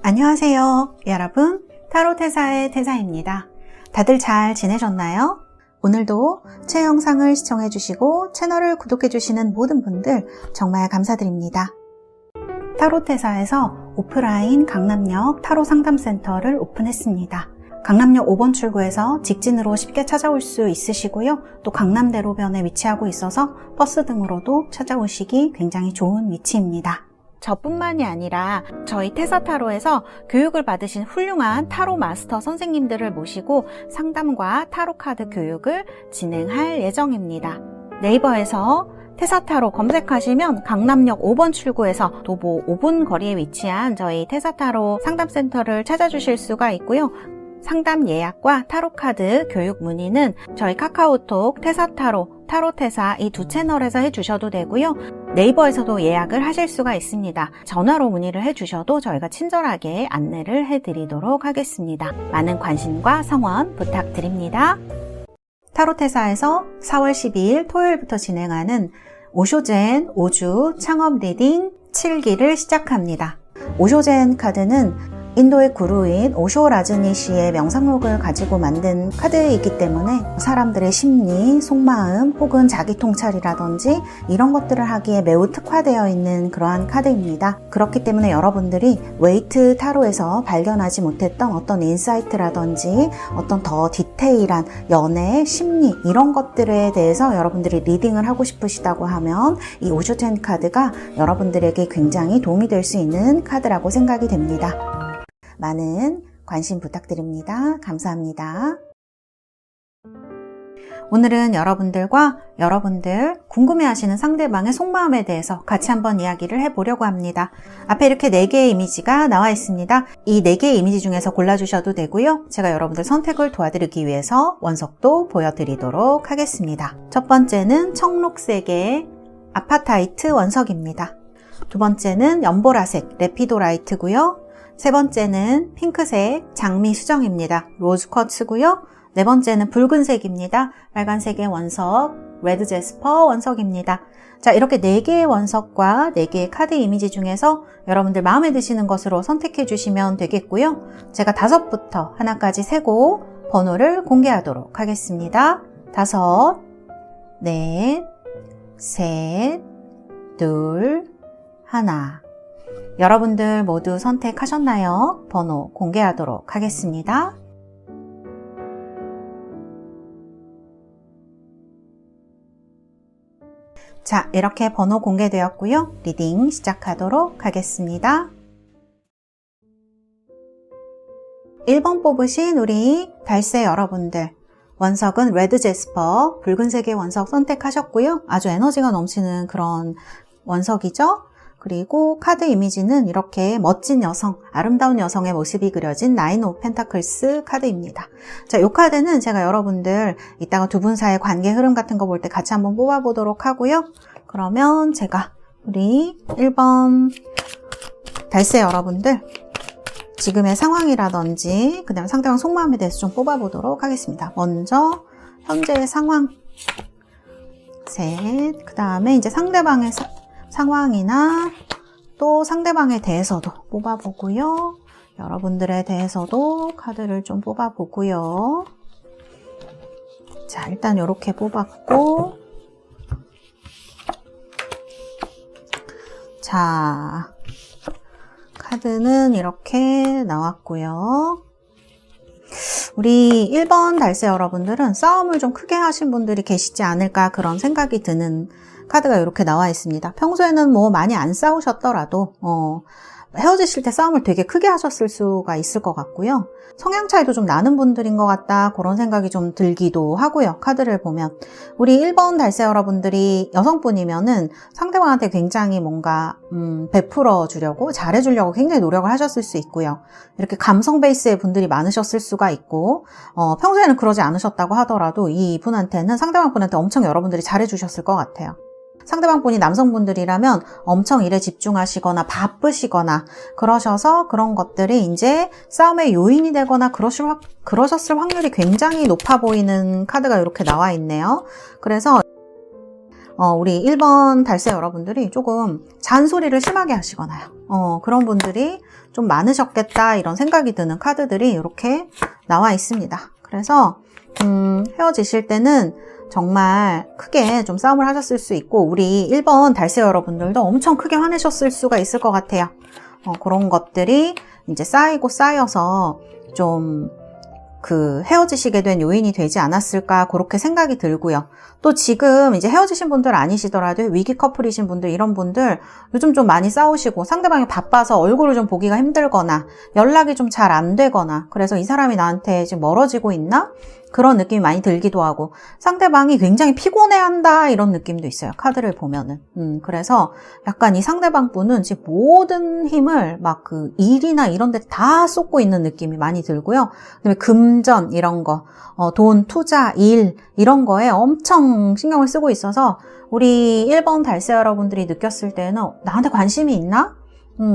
안녕하세요 여러분, 타로테사의 태사입니다. 다들 잘 지내셨나요? 오늘도 제 영상을 시청해주시고 채널을 구독해주시는 모든 분들 정말 감사드립니다. 타로테사에서 오프라인 강남역 타로 상담센터를 오픈했습니다. 강남역 5번 출구에서 직진으로 쉽게 찾아올 수 있으시고요. 또 강남대로변에 위치하고 있어서 버스 등으로도 찾아오시기 굉장히 좋은 위치입니다. 저뿐만이 아니라 저희 테사타로에서 교육을 받으신 훌륭한 타로 마스터 선생님들을 모시고 상담과 타로 카드 교육을 진행할 예정입니다. 네이버에서 테사타로 검색하시면 강남역 5번 출구에서 도보 5분 거리에 위치한 저희 테사타로 상담센터를 찾아주실 수가 있고요. 상담 예약과 타로카드 교육 문의는 저희 카카오톡 테사타로, 타로테사 이 두 채널에서 해주셔도 되고요. 네이버에서도 예약을 하실 수가 있습니다. 전화로 문의를 해주셔도 저희가 친절하게 안내를 해드리도록 하겠습니다. 많은 관심과 성원 부탁드립니다. 타로테사에서 4월 12일 토요일부터 진행하는 오쇼젠 5주 창업 리딩 7기를 시작합니다. 오쇼젠 카드는 인도의 구루인 오쇼 라즈니시의 명상록을 가지고 만든 카드이기 때문에 사람들의 심리, 속마음 혹은 자기 통찰이라든지 이런 것들을 하기에 매우 특화되어 있는 그러한 카드입니다. 그렇기 때문에 여러분들이 웨이트 타로에서 발견하지 못했던 어떤 인사이트라든지 어떤 더 디테일한 연애, 심리 이런 것들에 대해서 여러분들이 리딩을 하고 싶으시다고 하면 이 오쇼젠 카드가 여러분들에게 굉장히 도움이 될 수 있는 카드라고 생각이 됩니다. 많은 관심 부탁드립니다. 감사합니다. 오늘은 여러분들 궁금해하시는 상대방의 속마음에 대해서 같이 한번 이야기를 해보려고 합니다. 앞에 이렇게 4개의 이미지가 나와 있습니다. 이 4개의 이미지 중에서 골라주셔도 되고요. 제가 여러분들 선택을 도와드리기 위해서 원석도 보여드리도록 하겠습니다. 첫 번째는 청록색의 아파타이트 원석입니다. 두 번째는 연보라색 레피도라이트고요. 세 번째는 핑크색 장미 수정입니다. 로즈 쿼츠고요. 네 번째는 붉은색입니다. 빨간색의 원석 레드 제스퍼 원석입니다. 자, 이렇게 4개의 원석과 4개의 카드 이미지 중에서 여러분들 마음에 드시는 것으로 선택해 주시면 되겠고요. 제가 5부터 하나까지 세고 번호를 공개하도록 하겠습니다. 5, 넷, 셋, 둘, 하나. 여러분들 모두 선택하셨나요? 번호 공개하도록 하겠습니다. 자, 이렇게 번호 공개되었고요. 리딩 시작하도록 하겠습니다. 1번 뽑으신 우리 달새 여러분들, 원석은 레드 제스퍼, 붉은색의 원석 선택하셨고요. 아주 에너지가 넘치는 그런 원석이죠. 그리고 카드 이미지는 이렇게 멋진 여성, 아름다운 여성의 모습이 그려진 나인 오브 펜타클스 카드입니다. 자, 이 카드는 제가 여러분들 이따가 두 분 사이의 관계 흐름 같은 거 볼 때 같이 한번 뽑아보도록 하고요. 그러면 제가 우리 1번 달새 여러분들 지금의 상황이라든지 그 다음에 상대방 속마음에 대해서 좀 뽑아보도록 하겠습니다. 먼저 현재의 상황 셋, 그 다음에 이제 상대방의 상황이나 또 상대방에 대해서도 뽑아보고요. 여러분들에 대해서도 카드를 좀 뽑아보고요. 자, 일단 이렇게 뽑았고, 자, 카드는 이렇게 나왔고요. 우리 1번 달새 여러분들은 싸움을 좀 크게 하신 분들이 계시지 않을까 그런 생각이 드는 카드가 이렇게 나와 있습니다. 평소에는 뭐 많이 안 싸우셨더라도 헤어지실 때 싸움을 되게 크게 하셨을 수가 있을 것 같고요. 성향 차이도 좀 나는 분들인 것 같다 그런 생각이 좀 들기도 하고요. 카드를 보면 우리 1번 달새 여러분들이 여성분이면은 상대방한테 굉장히 뭔가 베풀어 주려고 잘해주려고 굉장히 노력을 하셨을 수 있고요. 이렇게 감성 베이스의 분들이 많으셨을 수가 있고 평소에는 그러지 않으셨다고 하더라도 이분한테는 상대방 분한테 엄청 여러분들이 잘해주셨을 것 같아요. 상대방 분이 남성분들이라면 엄청 일에 집중하시거나 바쁘시거나 그러셔서 그런 것들이 이제 싸움의 요인이 되거나 그러셨을 확률이 굉장히 높아 보이는 카드가 이렇게 나와 있네요. 그래서 우리 1번 달세 여러분들이 조금 잔소리를 심하게 하시거나요. 그런 분들이 좀 많으셨겠다 이런 생각이 드는 카드들이 이렇게 나와 있습니다. 그래서 헤어지실 때는 정말 크게 좀 싸움을 하셨을 수 있고 우리 1번 달세 여러분들도 엄청 크게 화내셨을 수가 있을 것 같아요. 그런 것들이 이제 쌓이고 쌓여서 좀 헤어지시게 된 요인이 되지 않았을까 그렇게 생각이 들고요. 또 지금 이제 헤어지신 분들 아니시더라도 위기 커플이신 분들 이런 분들 요즘 좀 많이 싸우시고 상대방이 바빠서 얼굴을 좀 보기가 힘들거나 연락이 좀 잘 안 되거나 그래서 이 사람이 나한테 지금 멀어지고 있나? 그런 느낌이 많이 들기도 하고 상대방이 굉장히 피곤해한다 이런 느낌도 있어요. 카드를 보면은. 그래서 약간 이 상대방 분은 지금 모든 힘을 막 일이나 이런 데 다 쏟고 있는 느낌이 많이 들고요. 그다음에 금전 이런 거, 돈, 투자, 일 이런 거에 엄청 신경을 쓰고 있어서 우리 1번 달세 여러분들이 느꼈을 때는 나한테 관심이 있나?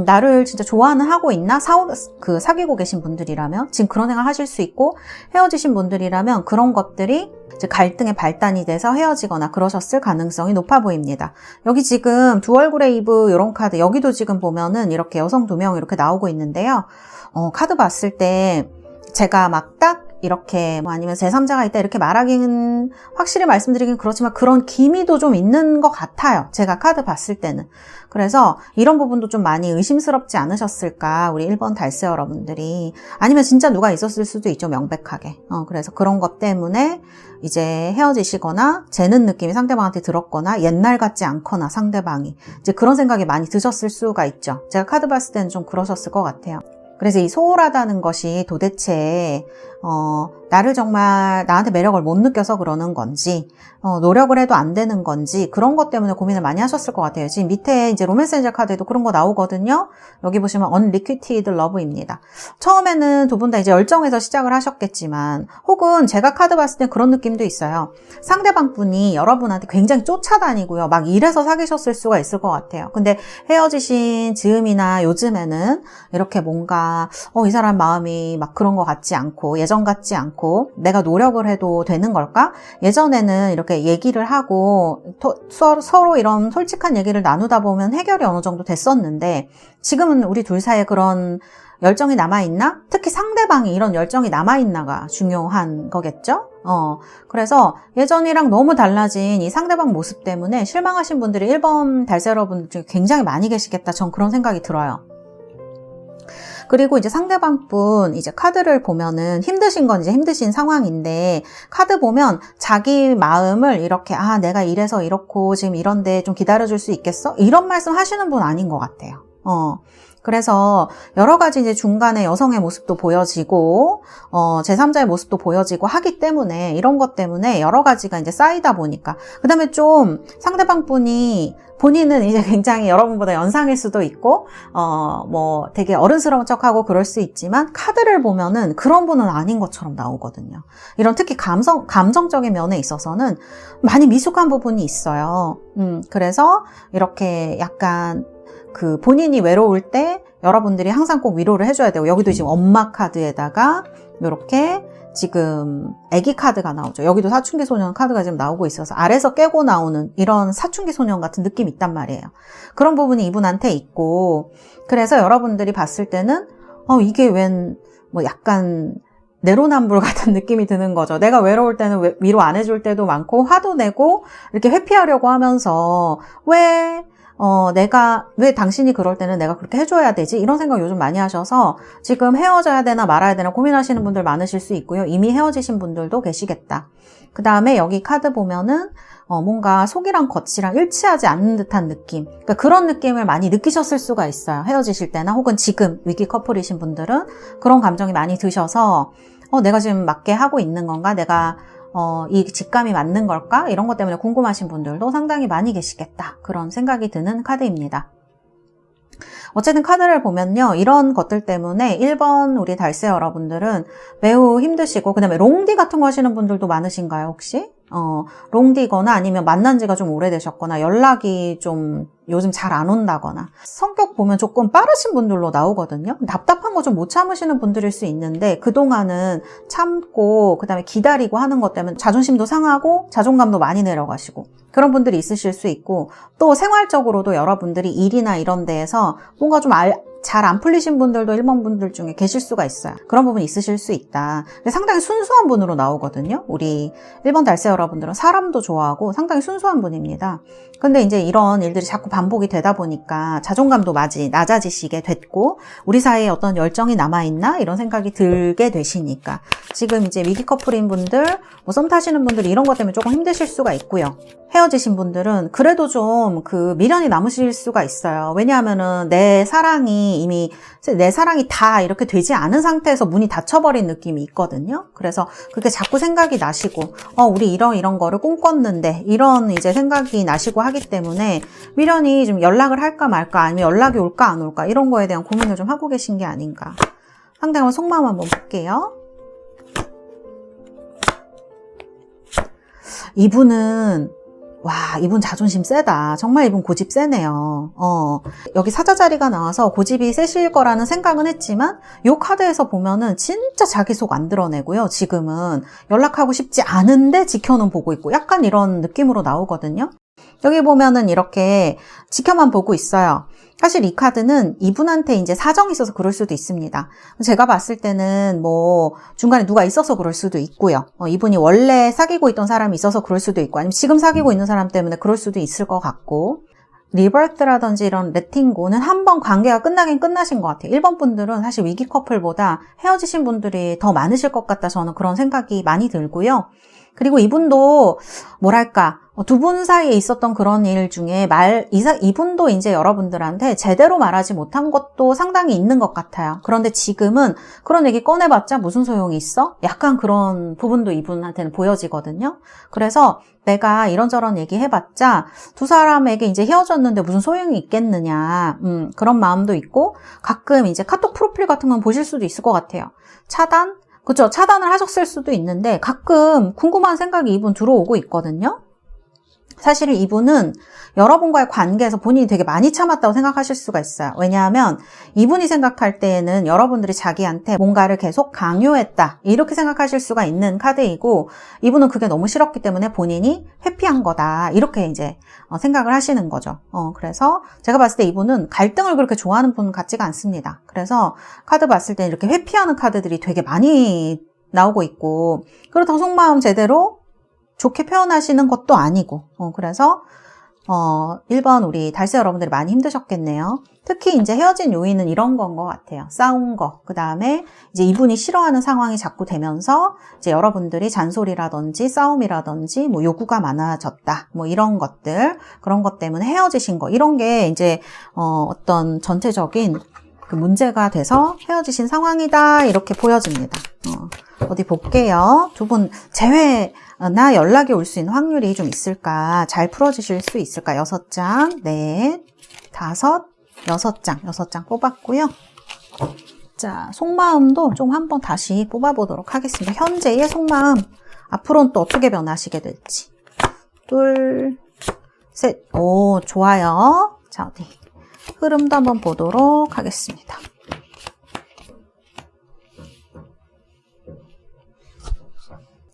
나를 진짜 좋아는 하고 있나? 사귀고 계신 분들이라면 지금 그런 생각 하실 수 있고 헤어지신 분들이라면 그런 것들이 이제 갈등의 발단이 돼서 헤어지거나 그러셨을 가능성이 높아 보입니다. 여기 지금 두 얼굴의 이브 이런 카드 여기도 지금 보면은 이렇게 여성 2명 이렇게 나오고 있는데요. 카드 봤을 때 제가 막 딱 이렇게 아니면 제3자가 있다 이렇게 말하기는 확실히 말씀드리긴 그렇지만 그런 기미도 좀 있는 것 같아요. 제가 카드 봤을 때는. 그래서 이런 부분도 좀 많이 의심스럽지 않으셨을까 우리 1번 달세 여러분들이. 아니면 진짜 누가 있었을 수도 있죠. 명백하게. 그래서 그런 것 때문에 이제 헤어지시거나 재는 느낌이 상대방한테 들었거나 옛날 같지 않거나 상대방이 이제 그런 생각이 많이 드셨을 수가 있죠. 제가 카드 봤을 때는 좀 그러셨을 것 같아요. 그래서 이 소홀하다는 것이 도대체 나를 정말 나한테 매력을 못 느껴서 그러는 건지 노력을 해도 안 되는 건지 그런 것 때문에 고민을 많이 하셨을 것 같아요. 지금 밑에 이제 로맨스 엔젤 카드에도 그런 거 나오거든요. 여기 보시면 unrequited love입니다. 처음에는 두 분 다 이제 열정에서 시작을 하셨겠지만 혹은 제가 카드 봤을 때 그런 느낌도 있어요. 상대방 분이 여러분한테 굉장히 쫓아다니고요. 막 이래서 사귀셨을 수가 있을 것 같아요. 근데 헤어지신 즈음이나 요즘에는 이렇게 뭔가 이 사람 마음이 막 그런 것 같지 않고 예전 같지 않고 내가 노력을 해도 되는 걸까? 예전에는 이렇게 얘기를 하고 서로 이런 솔직한 얘기를 나누다 보면 해결이 어느 정도 됐었는데 지금은 우리 둘 사이에 그런 열정이 남아있나? 특히 상대방이 이런 열정이 남아있나가 중요한 거겠죠? 그래서 예전이랑 너무 달라진 이 상대방 모습 때문에 실망하신 분들이 1번 달세 여러분들 중에 굉장히 많이 계시겠다. 전 그런 생각이 들어요. 그리고 이제 상대방 분 이제 카드를 보면은 힘드신 건 이제 힘드신 상황인데 카드 보면 자기 마음을 이렇게 내가 이래서 이렇고 지금 이런데 좀 기다려줄 수 있겠어? 이런 말씀 하시는 분 아닌 것 같아요. 그래서 여러 가지 이제 중간에 여성의 모습도 보여지고 제3자의 모습도 보여지고 하기 때문에 이런 것 때문에 여러 가지가 이제 쌓이다 보니까 그다음에 좀 상대방 분이 본인은 이제 굉장히 여러분보다 연상일 수도 있고 뭐 되게 어른스러운 척하고 그럴 수 있지만 카드를 보면은 그런 분은 아닌 것처럼 나오거든요. 이런 특히 감정적인 면에 있어서는 많이 미숙한 부분이 있어요. 그래서 이렇게 약간 본인이 외로울 때 여러분들이 항상 꼭 위로를 해줘야 되고 여기도 지금 엄마 카드에다가 이렇게 지금 아기 카드가 나오죠. 여기도 사춘기 소년 카드가 지금 나오고 있어서 아래서 깨고 나오는 이런 사춘기 소년 같은 느낌이 있단 말이에요. 그런 부분이 이분한테 있고 그래서 여러분들이 봤을 때는 이게 웬 뭐 약간 내로남불 같은 느낌이 드는 거죠. 내가 외로울 때는 위로 안 해줄 때도 많고 화도 내고 이렇게 회피하려고 하면서 왜 당신이 그럴 때는 내가 그렇게 해줘야 되지? 이런 생각 요즘 많이 하셔서 지금 헤어져야 되나 말아야 되나 고민하시는 분들 많으실 수 있고요. 이미 헤어지신 분들도 계시겠다. 그 다음에 여기 카드 보면은 뭔가 속이랑 겉이랑 일치하지 않는 듯한 느낌. 그러니까 그런 느낌을 많이 느끼셨을 수가 있어요. 헤어지실 때나 혹은 지금 위기 커플이신 분들은 그런 감정이 많이 드셔서 내가 지금 맞게 하고 있는 건가? 내가 이 직감이 맞는 걸까? 이런 것 때문에 궁금하신 분들도 상당히 많이 계시겠다. 그런 생각이 드는 카드입니다. 어쨌든 카드를 보면요. 이런 것들 때문에 1번 우리 달세 여러분들은 매우 힘드시고 그 다음에 롱디 같은 거 하시는 분들도 많으신가요? 혹시? 롱디거나 아니면 만난 지가 좀 오래되셨거나 연락이 좀 요즘 잘 안 온다거나 성격 보면 조금 빠르신 분들로 나오거든요. 답답한 거 좀 못 참으시는 분들일 수 있는데 그동안은 참고 그다음에 기다리고 하는 것 때문에 자존심도 상하고 자존감도 많이 내려가시고 그런 분들이 있으실 수 있고 또 생활적으로도 여러분들이 일이나 이런 데에서 뭔가 좀 잘 안 풀리신 분들도 1번 분들 중에 계실 수가 있어요. 그런 부분이 있으실 수 있다. 근데 상당히 순수한 분으로 나오거든요. 우리 1번 달세 여러분들은 사람도 좋아하고 상당히 순수한 분입니다. 근데 이제 이런 일들이 자꾸 반복이 되다 보니까 자존감도 낮아지시게 됐고 우리 사이에 어떤 열정이 남아있나 이런 생각이 들게 되시니까 지금 이제 위기 커플인 분들, 뭐 썸 타시는 분들 이런 것 때문에 조금 힘드실 수가 있고요. 헤어지신 분들은 그래도 좀 그 미련이 남으실 수가 있어요. 왜냐하면은 내 사랑이 다 이렇게 되지 않은 상태에서 문이 닫혀버린 느낌이 있거든요. 그래서 그게 자꾸 생각이 나시고, 우리 이런 거를 꿈꿨는데, 이런 이제 생각이 나시고 하기 때문에 미련이 좀 연락을 할까 말까, 아니면 연락이 올까 안 올까, 이런 거에 대한 고민을 좀 하고 계신 게 아닌가. 상대방 속마음 한번 볼게요. 이분 자존심 세다. 정말 이분 고집 세네요. 여기 사자 자리가 나와서 고집이 세실 거라는 생각은 했지만 이 카드에서 보면은 진짜 자기 속 안 드러내고요. 지금은 연락하고 싶지 않은데 지켜는 보고 있고 약간 이런 느낌으로 나오거든요. 여기 보면은 이렇게 지켜만 보고 있어요. 사실 이 카드는 이분한테 이제 사정이 있어서 그럴 수도 있습니다. 제가 봤을 때는 뭐 중간에 누가 있어서 그럴 수도 있고요. 이분이 원래 사귀고 있던 사람이 있어서 그럴 수도 있고 아니면 지금 사귀고 있는 사람 때문에 그럴 수도 있을 것 같고 리버스라든지 이런 레팅고는 한번 관계가 끝나긴 끝나신 것 같아요. 1번 분들은 사실 위기 커플보다 헤어지신 분들이 더 많으실 것 같다 저는 그런 생각이 많이 들고요. 그리고 이분도 뭐랄까 두 분 사이에 있었던 그런 일 중에 이분도 이제 여러분들한테 제대로 말하지 못한 것도 상당히 있는 것 같아요. 그런데 지금은 그런 얘기 꺼내봤자 무슨 소용이 있어? 약간 그런 부분도 이분한테는 보여지거든요. 그래서 내가 이런저런 얘기 해봤자 두 사람에게 이제 헤어졌는데 무슨 소용이 있겠느냐. 그런 마음도 있고 가끔 이제 카톡 프로필 같은 건 보실 수도 있을 것 같아요. 그쵸? 차단을 하셨을 수도 있는데 가끔 궁금한 생각이 이분 들어오고 있거든요. 사실 이분은 여러분과의 관계에서 본인이 되게 많이 참았다고 생각하실 수가 있어요. 왜냐하면 이분이 생각할 때에는 여러분들이 자기한테 뭔가를 계속 강요했다 이렇게 생각하실 수가 있는 카드이고 이분은 그게 너무 싫었기 때문에 본인이 회피한 거다 이렇게 이제 생각을 하시는 거죠. 그래서 제가 봤을 때 이분은 갈등을 그렇게 좋아하는 분 같지가 않습니다. 그래서 카드 봤을 때 이렇게 회피하는 카드들이 되게 많이 나오고 있고 그렇다고 속마음 제대로 좋게 표현하시는 것도 아니고 그래서 1번 우리 달세 여러분들이 많이 힘드셨겠네요. 특히 이제 헤어진 요인은 이런 건 것 같아요. 싸운 거. 그 다음에 이제 이분이 싫어하는 상황이 자꾸 되면서 이제 여러분들이 잔소리라든지 싸움이라든지 뭐 요구가 많아졌다. 뭐 이런 것들, 그런 것 때문에 헤어지신 거. 이런 게 이제 어떤 전체적인 그 문제가 돼서 헤어지신 상황이다. 이렇게 보여집니다. 어디 볼게요. 두 분 제외나 연락이 올 수 있는 확률이 좀 있을까? 잘 풀어주실 수 있을까? 6장, 넷, 5, 6장 뽑았고요. 자, 속마음도 좀 한번 다시 뽑아보도록 하겠습니다. 현재의 속마음, 앞으로는 또 어떻게 변하시게 될지. 둘, 셋, 오, 좋아요. 자, 어디 흐름도 한번 보도록 하겠습니다.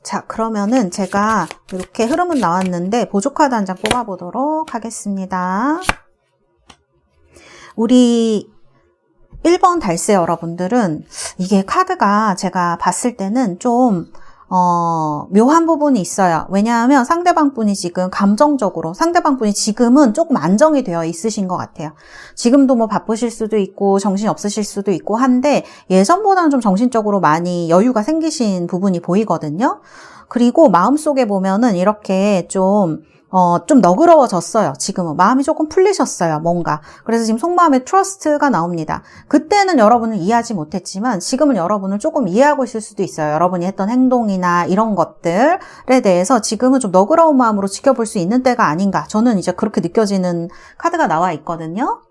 자, 그러면은 제가 이렇게 흐름은 나왔는데 보조카드 한 장 뽑아보도록 하겠습니다. 우리 1번 달세 여러분들은 이게 카드가 제가 봤을 때는 좀 묘한 부분이 있어요. 왜냐하면 상대방 분이 지금 감정적으로 상대방 분이 지금은 조금 안정이 되어 있으신 것 같아요. 지금도 뭐 바쁘실 수도 있고 정신이 없으실 수도 있고 한데 예전보다는 좀 정신적으로 많이 여유가 생기신 부분이 보이거든요. 그리고 마음속에 보면은 이렇게 좀 너그러워졌어요. 지금은 마음이 조금 풀리셨어요. 뭔가. 그래서 지금 속마음에 트러스트가 나옵니다. 그때는 여러분을 이해하지 못했지만 지금은 여러분을 조금 이해하고 있을 수도 있어요. 여러분이 했던 행동이나 이런 것들에 대해서 지금은 좀 너그러운 마음으로 지켜볼 수 있는 때가 아닌가. 저는 이제 그렇게 느껴지는 카드가 나와 있거든요.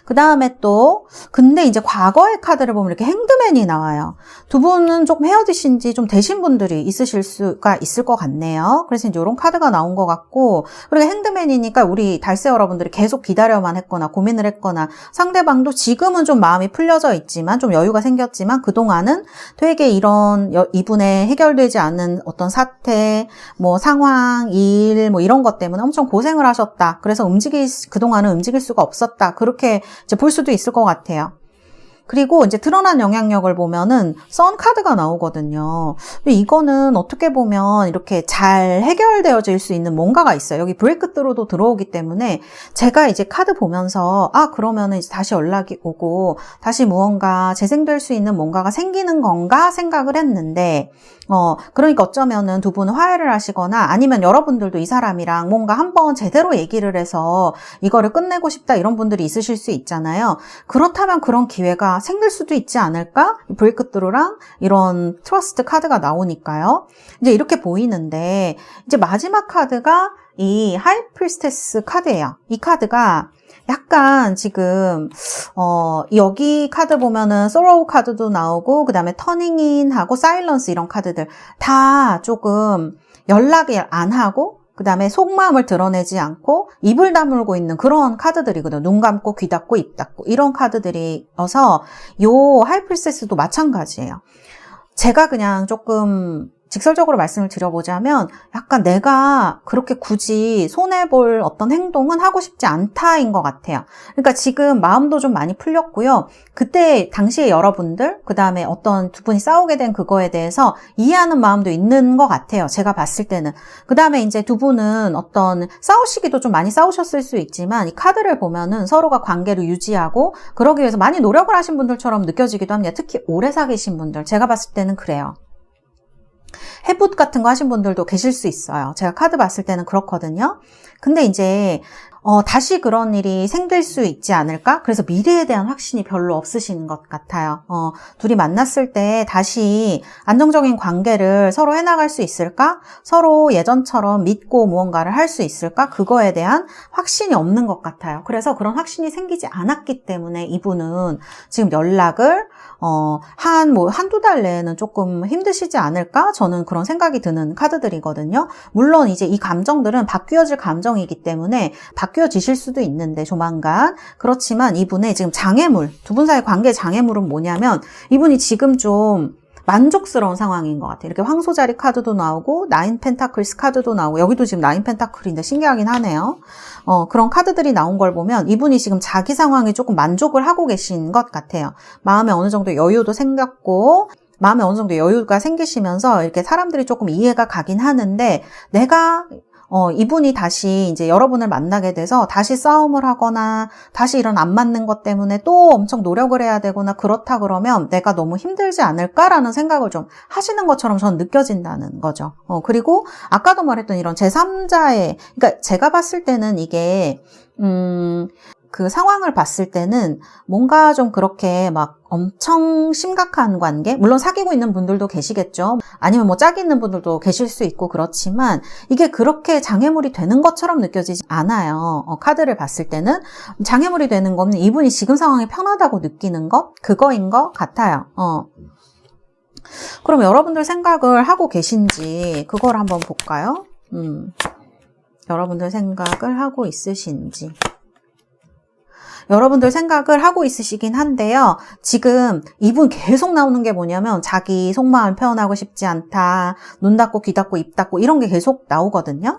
그 다음에 또 근데 이제 과거의 카드를 보면 이렇게 행드맨이 나와요. 두 분은 조금 헤어지신 지 좀 되신 분들이 있으실 수가 있을 것 같네요. 그래서 이제 이런 카드가 나온 것 같고, 그리고 행드맨이니까 우리 달세 여러분들이 계속 기다려만 했거나 고민을 했거나, 상대방도 지금은 좀 마음이 풀려져 있지만 좀 여유가 생겼지만 그동안은 되게 이런 이분의 해결되지 않은 어떤 사태, 뭐 상황, 일, 뭐 이런 것 때문에 엄청 고생을 하셨다. 그래서 그동안은 움직일 수가 없었다. 그렇게 이제 볼 수도 있을 것 같아요. 그리고 이제 드러난 영향력을 보면은 선 카드가 나오거든요. 근데 이거는 어떻게 보면 이렇게 잘 해결되어질 수 있는 뭔가가 있어요. 여기 브레이크 스루도 들어오기 때문에 제가 이제 카드 보면서 그러면은 이제 다시 연락이 오고 다시 무언가 재생될 수 있는 뭔가가 생기는 건가 생각을 했는데, 그러니까 어쩌면은 두 분은 화해를 하시거나 아니면 여러분들도 이 사람이랑 뭔가 한번 제대로 얘기를 해서 이거를 끝내고 싶다 이런 분들이 있으실 수 있잖아요. 그렇다면 그런 기회가 생길 수도 있지 않을까? 브레이크 스루랑 이런 트러스트 카드가 나오니까요. 이제 이렇게 보이는데, 이제 마지막 카드가 이 하이 프리스테스 카드예요. 이 카드가 약간 지금 여기 카드 보면은 소로우 카드도 나오고 그 다음에 터닝인하고 사일런스 이런 카드들 다 조금 연락을 안 하고 그 다음에 속마음을 드러내지 않고 입을 다물고 있는 그런 카드들이거든요. 눈 감고 귀 닫고 입 닫고 이런 카드들이어서 요 하이프리세스도 마찬가지예요. 제가 그냥 조금 직설적으로 말씀을 드려보자면 약간 내가 그렇게 굳이 손해볼 어떤 행동은 하고 싶지 않다인 것 같아요. 그러니까 지금 마음도 좀 많이 풀렸고요. 그때 당시에 여러분들, 그 다음에 어떤 두 분이 싸우게 된 그거에 대해서 이해하는 마음도 있는 것 같아요. 제가 봤을 때는. 그 다음에 이제 두 분은 어떤 싸우시기도 좀 많이 싸우셨을 수 있지만 이 카드를 보면은 서로가 관계를 유지하고 그러기 위해서 많이 노력을 하신 분들처럼 느껴지기도 합니다. 특히 오래 사귀신 분들. 제가 봤을 때는 그래요. 해붓 같은 거 하신 분들도 계실 수 있어요. 제가 카드 봤을 때는 그렇거든요. 근데 이제 다시 그런 일이 생길 수 있지 않을까? 그래서 미래에 대한 확신이 별로 없으신 것 같아요. 둘이 만났을 때 다시 안정적인 관계를 서로 해나갈 수 있을까? 서로 예전처럼 믿고 무언가를 할 수 있을까? 그거에 대한 확신이 없는 것 같아요. 그래서 그런 확신이 생기지 않았기 때문에 이분은 지금 연락을 한두 달 내에는 조금 힘드시지 않을까? 저는 그런 생각이 드는 카드들이거든요. 물론 이제 이 감정들은 바뀌어질 감정이기 때문에 바뀌어지실 수도 있는데 조만간. 그렇지만 이분의 지금 장애물, 두 분 사이 관계 장애물은 뭐냐면 이분이 지금 좀 만족스러운 상황인 것 같아요. 이렇게 황소자리 카드도 나오고 나인 펜타클스 카드도 나오고 여기도 지금 나인 펜타클인데 신기하긴 하네요. 그런 카드들이 나온 걸 보면 이분이 지금 자기 상황에 조금 만족을 하고 계신 것 같아요. 마음에 어느 정도 여유도 생겼고 마음에 어느 정도 여유가 생기시면서 이렇게 사람들이 조금 이해가 가긴 하는데 내가 이분이 다시 이제 여러분을 만나게 돼서 다시 싸움을 하거나 다시 이런 안 맞는 것 때문에 또 엄청 노력을 해야 되거나 그렇다 그러면 내가 너무 힘들지 않을까라는 생각을 좀 하시는 것처럼 저는 느껴진다는 거죠. 그리고 아까도 말했던 이런 제3자의, 그러니까 제가 봤을 때는 이게 그 상황을 봤을 때는 뭔가 좀 그렇게 막 엄청 심각한 관계? 물론 사귀고 있는 분들도 계시겠죠. 아니면 뭐 짝이 있는 분들도 계실 수 있고 그렇지만 이게 그렇게 장애물이 되는 것처럼 느껴지지 않아요. 카드를 봤을 때는 장애물이 되는 거는 이분이 지금 상황이 편하다고 느끼는 것? 그거인 것 같아요. 그럼 여러분들 생각을 하고 계신지 그걸 한번 볼까요? 여러분들 생각을 하고 있으신지. 여러분들 생각을 하고 있으시긴 한데요. 지금 이분 계속 나오는 게 뭐냐면 자기 속마음을 표현하고 싶지 않다. 눈 닫고 귀 닫고 입 닫고 이런 게 계속 나오거든요.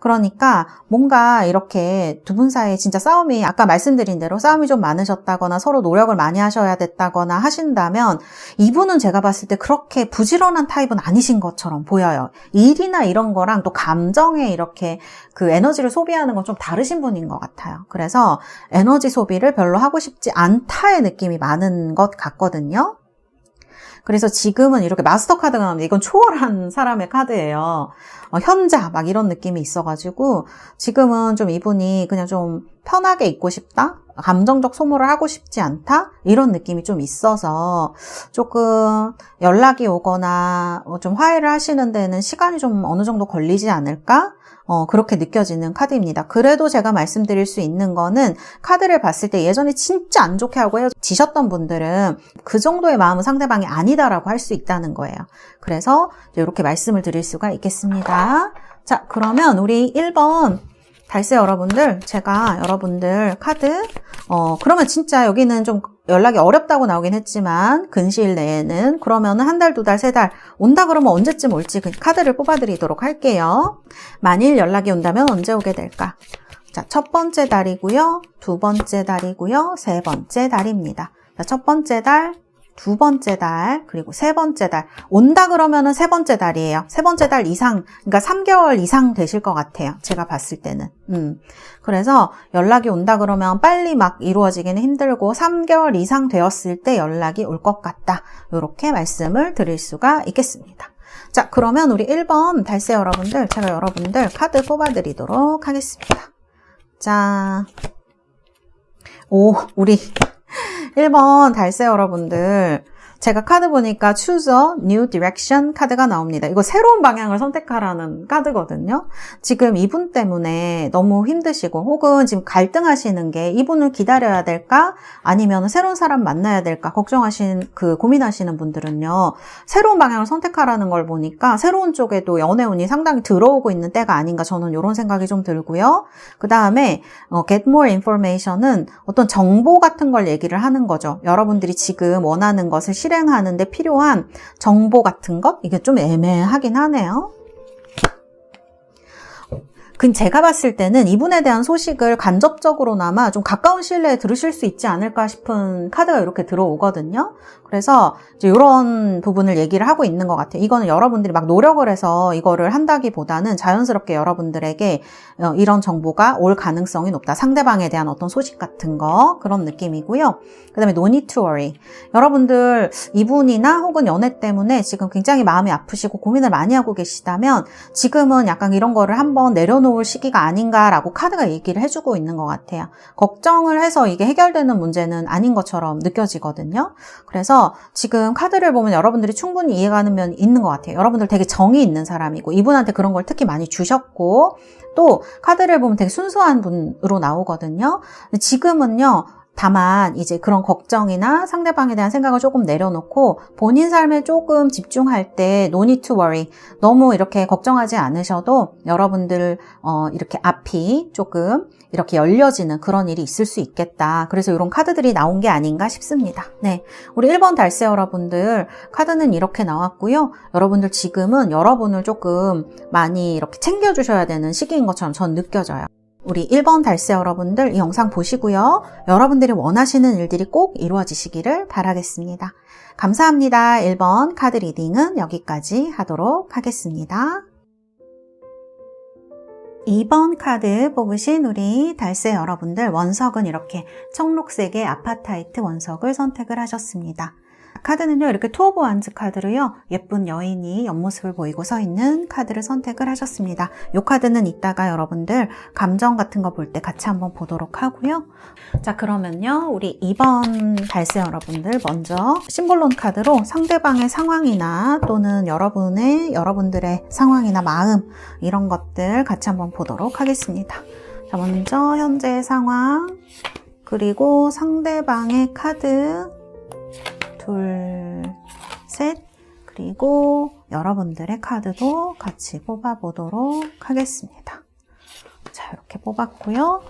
그러니까 뭔가 이렇게 두 분 사이에 진짜 싸움이 아까 말씀드린 대로 싸움이 좀 많으셨다거나 서로 노력을 많이 하셔야 됐다거나 하신다면 이분은 제가 봤을 때 그렇게 부지런한 타입은 아니신 것처럼 보여요. 일이나 이런 거랑 또 감정에 이렇게 그 에너지를 소비하는 건 좀 다르신 분인 것 같아요. 그래서 에너지 소비를 별로 하고 싶지 않다의 느낌이 많은 것 같거든요. 그래서 지금은 이렇게 마스터 카드가 나오는데 이건 초월한 사람의 카드예요. 현자 막 이런 느낌이 있어가지고 지금은 좀 이분이 그냥 좀 편하게 있고 싶다? 감정적 소모를 하고 싶지 않다? 이런 느낌이 좀 있어서 조금 연락이 오거나 좀 화해를 하시는 데는 시간이 좀 어느 정도 걸리지 않을까? 그렇게 느껴지는 카드입니다. 그래도 제가 말씀드릴 수 있는 거는 카드를 봤을 때 예전에 진짜 안 좋게 하고 헤어지셨던 분들은 그 정도의 마음은 상대방이 아니다라고 할 수 있다는 거예요. 그래서 이렇게 말씀을 드릴 수가 있겠습니다. 자, 그러면 우리 1번 달세 여러분들, 제가 여러분들 카드, 그러면 진짜 여기는 좀 연락이 어렵다고 나오긴 했지만, 근시일 내에는, 그러면은 한 달, 두 달, 세 달, 온다 그러면 언제쯤 올지 그 카드를 뽑아드리도록 할게요. 만일 연락이 온다면 언제 오게 될까? 자, 첫 번째 달이고요, 두 번째 달이고요, 세 번째 달입니다. 자, 첫 번째 달, 두 번째 달, 그리고 세 번째 달. 온다 그러면은 세 번째 달이에요. 세 번째 달 이상, 그러니까 3개월 이상 되실 것 같아요. 제가 봤을 때는. 그래서 연락이 온다 그러면 빨리 막 이루어지기는 힘들고 3개월 이상 되었을 때 연락이 올 것 같다. 이렇게 말씀을 드릴 수가 있겠습니다. 자, 그러면 우리 1번 달세 여러분들, 제가 여러분들 카드 뽑아드리도록 하겠습니다. 자, 우리 1번 달세 여러분들, 제가 카드 보니까 Choose a New Direction 카드가 나옵니다. 이거 새로운 방향을 선택하라는 카드거든요. 지금 이분 때문에 너무 힘드시고 혹은 지금 갈등하시는 게 이분을 기다려야 될까? 아니면 새로운 사람 만나야 될까? 고민하시는 분들은요. 새로운 방향을 선택하라는 걸 보니까 새로운 쪽에도 연애운이 상당히 들어오고 있는 때가 아닌가 저는 이런 생각이 좀 들고요. 그 다음에 Get More Information은 어떤 정보 같은 걸 얘기를 하는 거죠. 여러분들이 지금 원하는 것을 실행하는 데 필요한 정보 같은 것? 이게 좀 애매하긴 하네요. 제가 봤을 때는 이분에 대한 소식을 간접적으로나마 좀 가까운 시일 내에 들으실 수 있지 않을까 싶은 카드가 이렇게 들어오거든요. 그래서 이제 이런 부분을 얘기를 하고 있는 것 같아요. 이거는 여러분들이 막 노력을 해서 이거를 한다기보다는 자연스럽게 여러분들에게 이런 정보가 올 가능성이 높다. 상대방에 대한 어떤 소식 같은 거 그런 느낌이고요. 그 다음에 No need to worry. 여러분들 이분이나 혹은 연애 때문에 지금 굉장히 마음이 아프시고 고민을 많이 하고 계시다면 지금은 약간 이런 거를 한번 내려놓을 시기가 아닌가라고 카드가 얘기를 해주고 있는 것 같아요. 걱정을 해서 이게 해결되는 문제는 아닌 것처럼 느껴지거든요. 그래서 지금 카드를 보면 여러분들이 충분히 이해가는 면이 있는 것 같아요. 여러분들 되게 정이 있는 사람이고 이분한테 그런 걸 특히 많이 주셨고 또 카드를 보면 되게 순수한 분으로 나오거든요. 근데 지금은요. 다만 이제 그런 걱정이나 상대방에 대한 생각을 조금 내려놓고 본인 삶에 조금 집중할 때 No need to worry. 너무 이렇게 걱정하지 않으셔도 여러분들 이렇게 앞이 조금 이렇게 열려지는 그런 일이 있을 수 있겠다. 그래서 이런 카드들이 나온 게 아닌가 싶습니다. 네, 우리 1번 달세 여러분들 카드는 이렇게 나왔고요. 여러분들 지금은 여러분을 조금 많이 이렇게 챙겨주셔야 되는 시기인 것처럼 전 느껴져요. 우리 1번 달세 여러분들 이 영상 보시고요. 여러분들이 원하시는 일들이 꼭 이루어지시기를 바라겠습니다. 감사합니다. 1번 카드 리딩은 여기까지 하도록 하겠습니다. 2번 카드 뽑으신 우리 달세 여러분들 원석은 이렇게 청록색의 아파타이트 원석을 선택을 하셨습니다. 카드는요 이렇게 투 오브 완즈 카드로요 예쁜 여인이 옆모습을 보이고 서 있는 카드를 선택을 하셨습니다. 이 카드는 이따가 여러분들 감정 같은 거 볼 때 같이 한번 보도록 하고요. 자, 그러면요 우리 2번 달세 여러분들 먼저 심볼론 카드로 상대방의 상황이나 또는 여러분들의 상황이나 마음 이런 것들 같이 한번 보도록 하겠습니다. 자, 먼저 현재의 상황 그리고 상대방의 카드 둘, 셋, 그리고 여러분들의 카드도 같이 뽑아보도록 하겠습니다. 자, 이렇게 뽑았고요.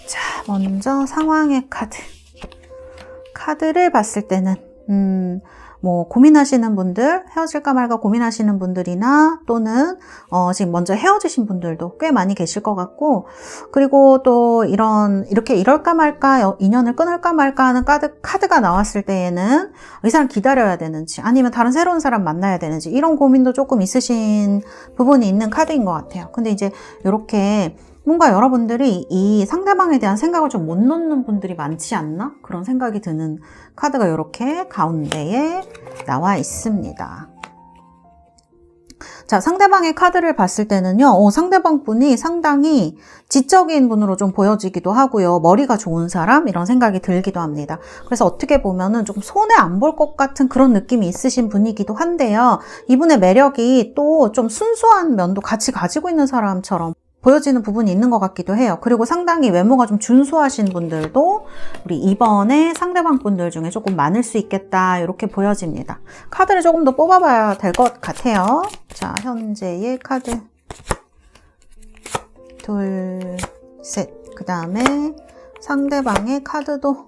자, 먼저 상황의 카드. 카드를 봤을 때는 뭐 고민하시는 분들, 헤어질까 말까 고민하시는 분들이나 또는 지금 먼저 헤어지신 분들도 꽤 많이 계실 것 같고 그리고 또 이렇게 이럴까 말까 인연을 끊을까 말까 하는 카드가 나왔을 때에는 이 사람 기다려야 되는지 아니면 다른 새로운 사람 만나야 되는지 이런 고민도 조금 있으신 부분이 있는 카드인 것 같아요. 근데 이제 이렇게 뭔가 여러분들이 이 상대방에 대한 생각을 좀 못 놓는 분들이 많지 않나? 그런 생각이 드는 카드가 이렇게 가운데에 나와 있습니다. 자, 상대방의 카드를 봤을 때는요, 상대방 분이 상당히 지적인 분으로 좀 보여지기도 하고요. 머리가 좋은 사람? 이런 생각이 들기도 합니다. 그래서 어떻게 보면은 조금 손해 안 볼 것 같은 그런 느낌이 있으신 분이기도 한데요. 이분의 매력이 또 좀 순수한 면도 같이 가지고 있는 사람처럼 보여지는 부분이 있는 것 같기도 해요. 그리고 상당히 외모가 좀 준수하신 분들도 우리 이번에 상대방 분들 중에 조금 많을 수 있겠다, 이렇게 보여집니다. 카드를 조금 더 뽑아봐야 될 것 같아요. 자, 현재의 카드 둘, 셋. 그 다음에 상대방의 카드도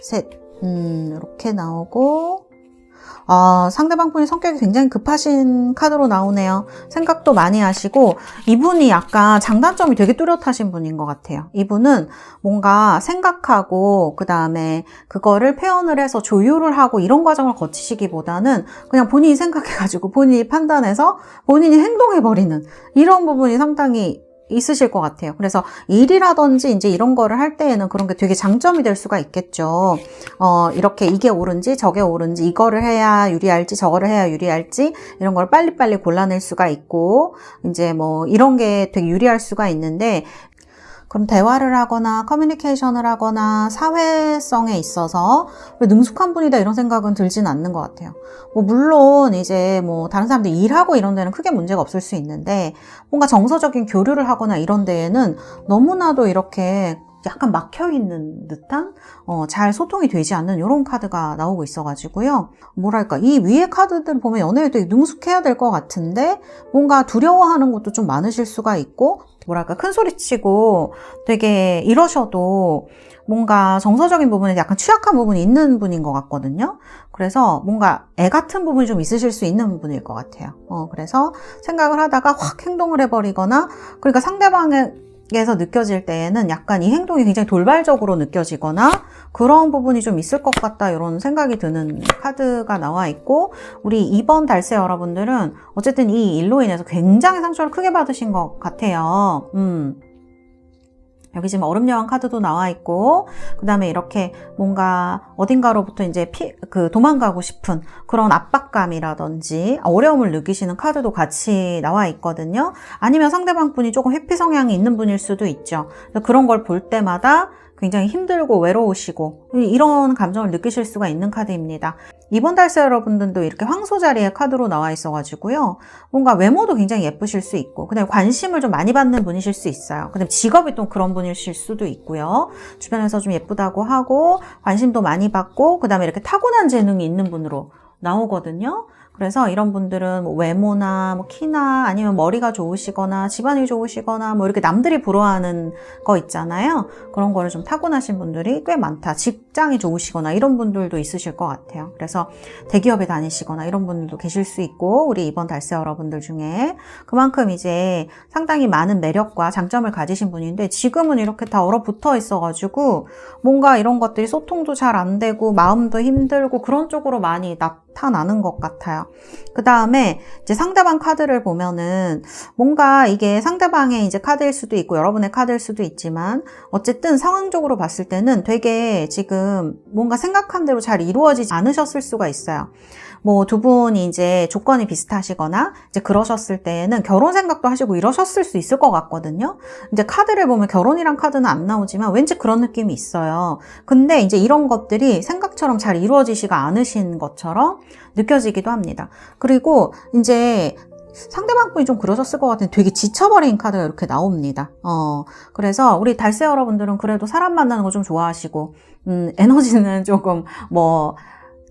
셋. 이렇게 나오고, 상대방 분이 성격이 굉장히 급하신 카드로 나오네요. 생각도 많이 하시고, 이분이 약간 장단점이 되게 뚜렷하신 분인 것 같아요. 이분은 뭔가 생각하고, 그 다음에 그거를 표현을 해서 조율을 하고 이런 과정을 거치시기보다는 그냥 본인이 생각해가지고 본인이 판단해서 본인이 행동해버리는 이런 부분이 상당히 있으실 것 같아요. 그래서 일이라든지 이제 이런 거를 할 때에는 그런 게 되게 장점이 될 수가 있겠죠. 이렇게 이게 옳은지 저게 옳은지, 이거를 해야 유리할지 저거를 해야 유리할지, 이런 걸 빨리빨리 골라낼 수가 있고, 이제 뭐 이런 게 되게 유리할 수가 있는데, 그럼 대화를 하거나 커뮤니케이션을 하거나 사회성에 있어서 능숙한 분이다 이런 생각은 들지는 않는 것 같아요. 뭐 물론 이제 뭐 다른 사람들 일하고 이런 데는 크게 문제가 없을 수 있는데, 뭔가 정서적인 교류를 하거나 이런 데에는 너무나도 이렇게 약간 막혀있는 듯한 잘 소통이 되지 않는 이런 카드가 나오고 있어가지고요. 뭐랄까, 이 위에 카드들 보면 연애에 되게 능숙해야 될 것 같은데 뭔가 두려워하는 것도 좀 많으실 수가 있고, 뭐랄까, 큰 소리치고 되게 이러셔도 뭔가 정서적인 부분에 약간 취약한 부분이 있는 분인 것 같거든요. 그래서 뭔가 애 같은 부분이 좀 있으실 수 있는 분일 것 같아요. 그래서 생각을 하다가 확 행동을 해버리거나, 그러니까 상대방에서 느껴질 때에는 약간 이 행동이 굉장히 돌발적으로 느껴지거나 그런 부분이 좀 있을 것 같다, 이런 생각이 드는 카드가 나와 있고, 우리 2번 달세 여러분들은 어쨌든 이 일로 인해서 굉장히 상처를 크게 받으신 것 같아요. 여기 지금 얼음여왕 카드도 나와 있고, 그 다음에 이렇게 뭔가 어딘가로부터 이제 도망가고 싶은 그런 압박감이라든지 어려움을 느끼시는 카드도 같이 나와 있거든요. 아니면 상대방 분이 조금 회피 성향이 있는 분일 수도 있죠. 그런 걸 볼 때마다 굉장히 힘들고 외로우시고 이런 감정을 느끼실 수가 있는 카드입니다. 이번 달세 여러분들도 이렇게 황소 자리의 카드로 나와 있어가지고요. 뭔가 외모도 굉장히 예쁘실 수 있고, 그다음에 관심을 좀 많이 받는 분이실 수 있어요. 그다음에 직업이 또 그런 분이실 수도 있고요. 주변에서 좀 예쁘다고 하고 관심도 많이 받고, 그다음에 이렇게 타고난 재능이 있는 분으로 나오거든요. 그래서 이런 분들은 뭐 외모나 뭐 키나 아니면 머리가 좋으시거나 집안이 좋으시거나 뭐 이렇게 남들이 부러워하는 거 있잖아요. 그런 거를 좀 타고나신 분들이 꽤 많다. 직장이 좋으시거나 이런 분들도 있으실 것 같아요. 그래서 대기업에 다니시거나 이런 분들도 계실 수 있고, 우리 이번 달세 여러분들 중에 그만큼 이제 상당히 많은 매력과 장점을 가지신 분인데, 지금은 이렇게 다 얼어붙어 있어가지고 뭔가 이런 것들이 소통도 잘 안 되고 마음도 힘들고 그런 쪽으로 많이 나타나는 것 같아요. 그 다음에 이제 상대방 카드를 보면은 뭔가 이게 상대방의 이제 카드일 수도 있고 여러분의 카드일 수도 있지만, 어쨌든 상황적으로 봤을 때는 되게 지금 뭔가 생각한 대로 잘 이루어지지 않으셨을 수가 있어요. 뭐 두 분이 이제 조건이 비슷하시거나 이제 그러셨을 때에는 결혼 생각도 하시고 이러셨을 수 있을 것 같거든요. 이제 카드를 보면 결혼이란 카드는 안 나오지만 왠지 그런 느낌이 있어요. 근데 이제 이런 것들이 생각처럼 잘 이루어지지가 않으신 것처럼 느껴지기도 합니다. 그리고 이제 상대방 분이 좀 그러셨을 것 같은데 되게 지쳐버린 카드가 이렇게 나옵니다. 그래서 우리 달세 여러분들은 그래도 사람 만나는 거 좀 좋아하시고, 에너지는 조금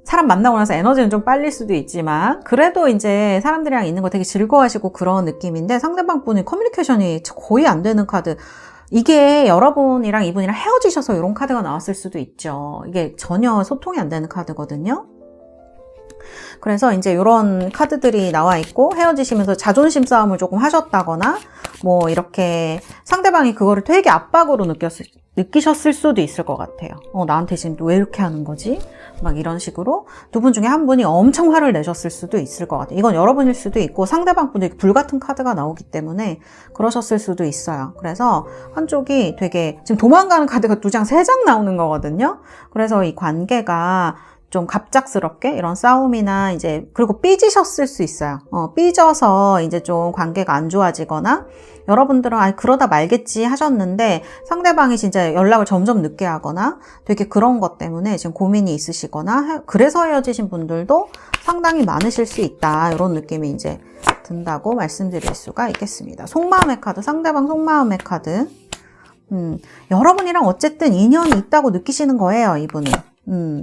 사람 만나고 나서 에너지는 좀 빨릴 수도 있지만, 그래도 이제 사람들이랑 있는 거 되게 즐거워하시고 그런 느낌인데, 상대방 분이 커뮤니케이션이 거의 안 되는 카드. 이게 여러분이랑 이분이랑 헤어지셔서 이런 카드가 나왔을 수도 있죠. 이게 전혀 소통이 안 되는 카드거든요. 그래서 이제 이런 카드들이 나와 있고, 헤어지시면서 자존심 싸움을 조금 하셨다거나, 뭐 이렇게 상대방이 그거를 되게 압박으로 느끼셨을 수도 있을 것 같아요. 나한테 지금 왜 이렇게 하는 거지? 막 이런 식으로 두 분 중에 한 분이 엄청 화를 내셨을 수도 있을 것 같아요. 이건 여러분일 수도 있고, 상대방 분이 불같은 카드가 나오기 때문에 그러셨을 수도 있어요. 그래서 한쪽이 되게 지금 도망가는 카드가 2장, 3장 나오는 거거든요. 그래서 이 관계가 좀 갑작스럽게 이런 싸움이나 이제 그리고 삐지셨을 수 있어요. 삐져서 이제 좀 관계가 안 좋아지거나 여러분들은 그러다 말겠지 하셨는데 상대방이 진짜 연락을 점점 늦게 하거나 되게 그런 것 때문에 지금 고민이 있으시거나 그래서 헤어지신 분들도 상당히 많으실 수 있다. 이런 느낌이 이제 든다고 말씀드릴 수가 있겠습니다. 속마음의 카드, 상대방 속마음의 카드. 여러분이랑 어쨌든 인연이 있다고 느끼시는 거예요, 이분은.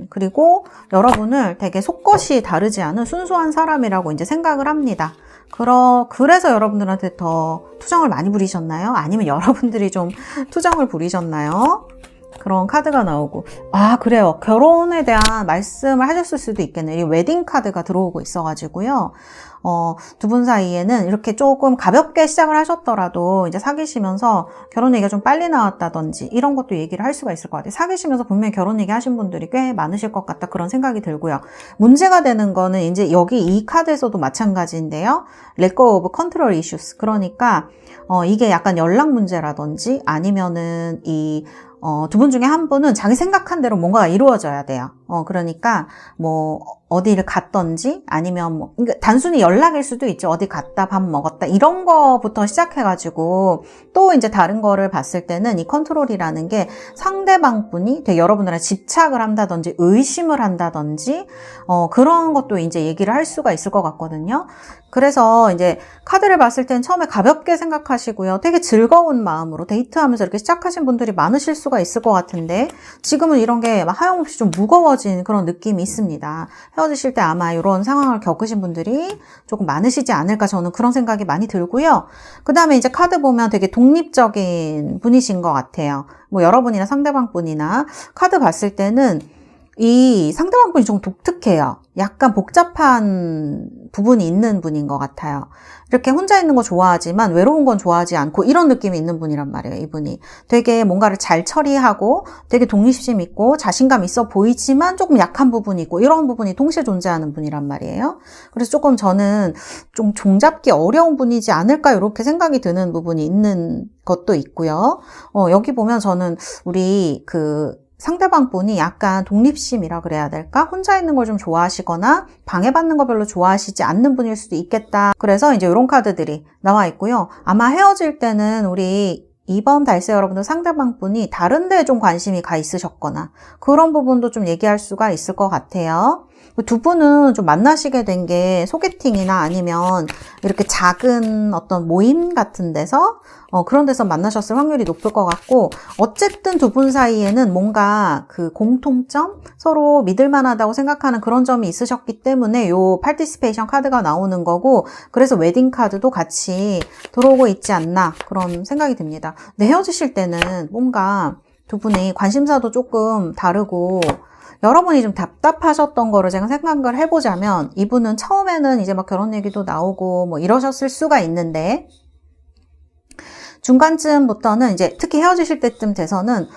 그리고 여러분을 되게 속것이 다르지 않은 순수한 사람이라고 이제 생각을 합니다. 그래서 여러분들한테 더 투정을 많이 부리셨나요? 아니면 여러분들이 좀 투정을 부리셨나요? 그런 카드가 나오고. 그래요. 결혼에 대한 말씀을 하셨을 수도 있겠네요. 이 웨딩 카드가 들어오고 있어가지고요. 두 분 사이에는 이렇게 조금 가볍게 시작을 하셨더라도 이제 사귀시면서 결혼 얘기가 좀 빨리 나왔다든지 이런 것도 얘기를 할 수가 있을 것 같아요. 사귀시면서 분명히 결혼 얘기 하신 분들이 꽤 많으실 것 같다 그런 생각이 들고요. 문제가 되는 거는 이제 여기 이 카드에서도 마찬가지인데요. Let go of control issues. 그러니까 이게 약간 연락 문제라든지 아니면은 두 분 중에 한 분은 자기 생각한 대로 뭔가가 이루어져야 돼요. 그러니까 뭐 어디를 갔던지 아니면 그러니까 단순히 연락일 수도 있죠. 어디 갔다 밥 먹었다 이런 거부터 시작해가지고 또 이제 다른 거를 봤을 때는 이 컨트롤이라는 게 상대방 분이 되게 여러분들한테 집착을 한다든지 의심을 한다든지 그런 것도 이제 얘기를 할 수가 있을 것 같거든요. 그래서 이제 카드를 봤을 땐 처음에 가볍게 생각하시고요. 되게 즐거운 마음으로 데이트하면서 이렇게 시작하신 분들이 많으실 수가 있을 것 같은데 지금은 이런 게 하염없이 좀 무거워진 그런 느낌이 있습니다. 헤어지실 때 아마 이런 상황을 겪으신 분들이 조금 많으시지 않을까 저는 그런 생각이 많이 들고요. 그 다음에 이제 카드 보면 되게 독립적인 분이신 것 같아요. 뭐 여러분이나 상대방 분이나 카드 봤을 때는 이 상대방 분이 좀 독특해요. 약간 복잡한 부분이 있는 분인 것 같아요. 이렇게 혼자 있는 거 좋아하지만 외로운 건 좋아하지 않고 이런 느낌이 있는 분이란 말이에요. 이분이 되게 뭔가를 잘 처리하고 되게 독립심 있고 자신감 있어 보이지만 조금 약한 부분이 있고 이런 부분이 동시에 존재하는 분이란 말이에요. 그래서 조금 저는 좀 종잡기 어려운 분이지 않을까 이렇게 생각이 드는 부분이 있는 것도 있고요. 여기 보면 저는 우리 상대방 분이 약간 독립심이라 그래야 될까? 혼자 있는 걸 좀 좋아하시거나 방해받는 거 별로 좋아하시지 않는 분일 수도 있겠다. 그래서 이제 이런 카드들이 나와 있고요. 아마 헤어질 때는 우리 2번 달세 여러분들 상대방 분이 다른 데에 좀 관심이 가 있으셨거나 그런 부분도 좀 얘기할 수가 있을 것 같아요. 두 분은 좀 만나시게 된 게 소개팅이나 아니면 이렇게 작은 어떤 모임 같은 데서 그런 데서 만나셨을 확률이 높을 것 같고 어쨌든 두 분 사이에는 뭔가 공통점 서로 믿을 만하다고 생각하는 그런 점이 있으셨기 때문에 요 파티시페이션 카드가 나오는 거고 그래서 웨딩 카드도 같이 들어오고 있지 않나 그런 생각이 듭니다. 근데 헤어지실 때는 뭔가 두 분이 관심사도 조금 다르고 여러분이 좀 답답하셨던 거를 제가 생각을 해보자면 이분은 처음에는 이제 막 결혼 얘기도 나오고 뭐 이러셨을 수가 있는데 중간쯤부터는 이제 특히 헤어지실 때쯤 돼서는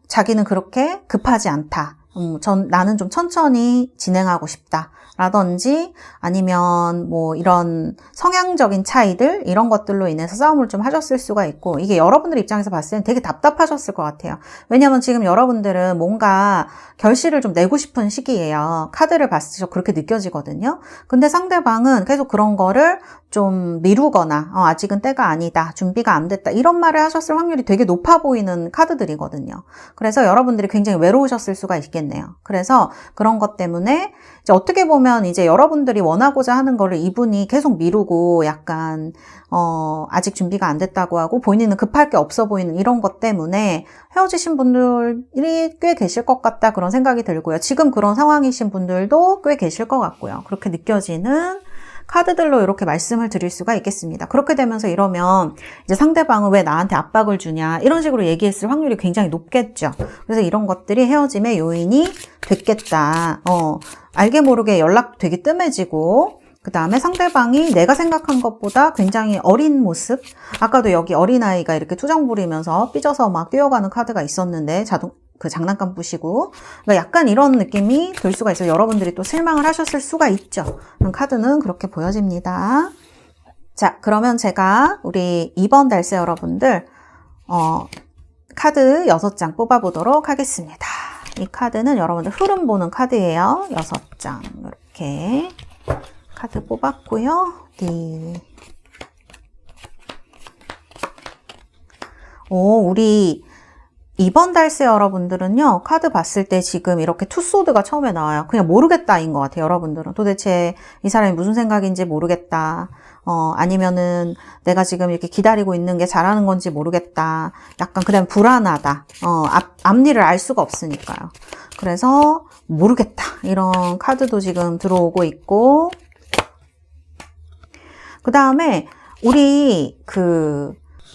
자기는 그렇게 급하지 않다. 나는 좀 천천히 진행하고 싶다. 라든지 아니면 뭐 이런 성향적인 차이들 이런 것들로 인해서 싸움을 좀 하셨을 수가 있고 이게 여러분들 입장에서 봤을 때는 되게 답답하셨을 것 같아요. 왜냐하면 지금 여러분들은 뭔가 결실을 좀 내고 싶은 시기예요. 카드를 봤을 때 그렇게 느껴지거든요. 근데 상대방은 계속 그런 거를 좀 미루거나 아직은 때가 아니다. 준비가 안 됐다. 이런 말을 하셨을 확률이 되게 높아 보이는 카드들이거든요. 그래서 여러분들이 굉장히 외로우셨을 수가 있겠네요. 그래서 그런 것 때문에 이제 어떻게 보면 이제 여러분들이 원하고자 하는 거를 이분이 계속 미루고 약간 아직 준비가 안 됐다고 하고 본인은 급할 게 없어 보이는 이런 것 때문에 헤어지신 분들이 꽤 계실 것 같다 그런 생각이 들고요. 지금 그런 상황이신 분들도 꽤 계실 것 같고요. 그렇게 느껴지는 카드들로 이렇게 말씀을 드릴 수가 있겠습니다. 그렇게 되면서 이러면 이제 상대방은 왜 나한테 압박을 주냐 이런 식으로 얘기했을 확률이 굉장히 높겠죠. 그래서 이런 것들이 헤어짐의 요인이 됐겠다. 알게 모르게 연락도 되게 뜸해지고 그 다음에 상대방이 내가 생각한 것보다 굉장히 어린 모습 아까도 여기 어린아이가 이렇게 투정 부리면서 삐져서 막 뛰어가는 카드가 있었는데 장난감 부시고 그러니까 약간 이런 느낌이 들 수가 있어요. 여러분들이 또 실망을 하셨을 수가 있죠. 카드는 그렇게 보여집니다. 자, 그러면 제가 우리 2번 달세 여러분들 카드 6장 뽑아보도록 하겠습니다. 이 카드는 여러분들 흐름 보는 카드예요. 6장 이렇게 카드 뽑았고요. 네. 우리 2번 달세 여러분들은요, 카드 봤을 때 지금 이렇게 투소드가 처음에 나와요. 그냥 모르겠다인 것 같아요, 여러분들은. 도대체 이 사람이 무슨 생각인지 모르겠다. 아니면은 내가 지금 이렇게 기다리고 있는 게 잘하는 건지 모르겠다. 약간 그다음에 불안하다. 앞일을 알 수가 없으니까요. 그래서 모르겠다. 이런 카드도 지금 들어오고 있고. 그 다음에 우리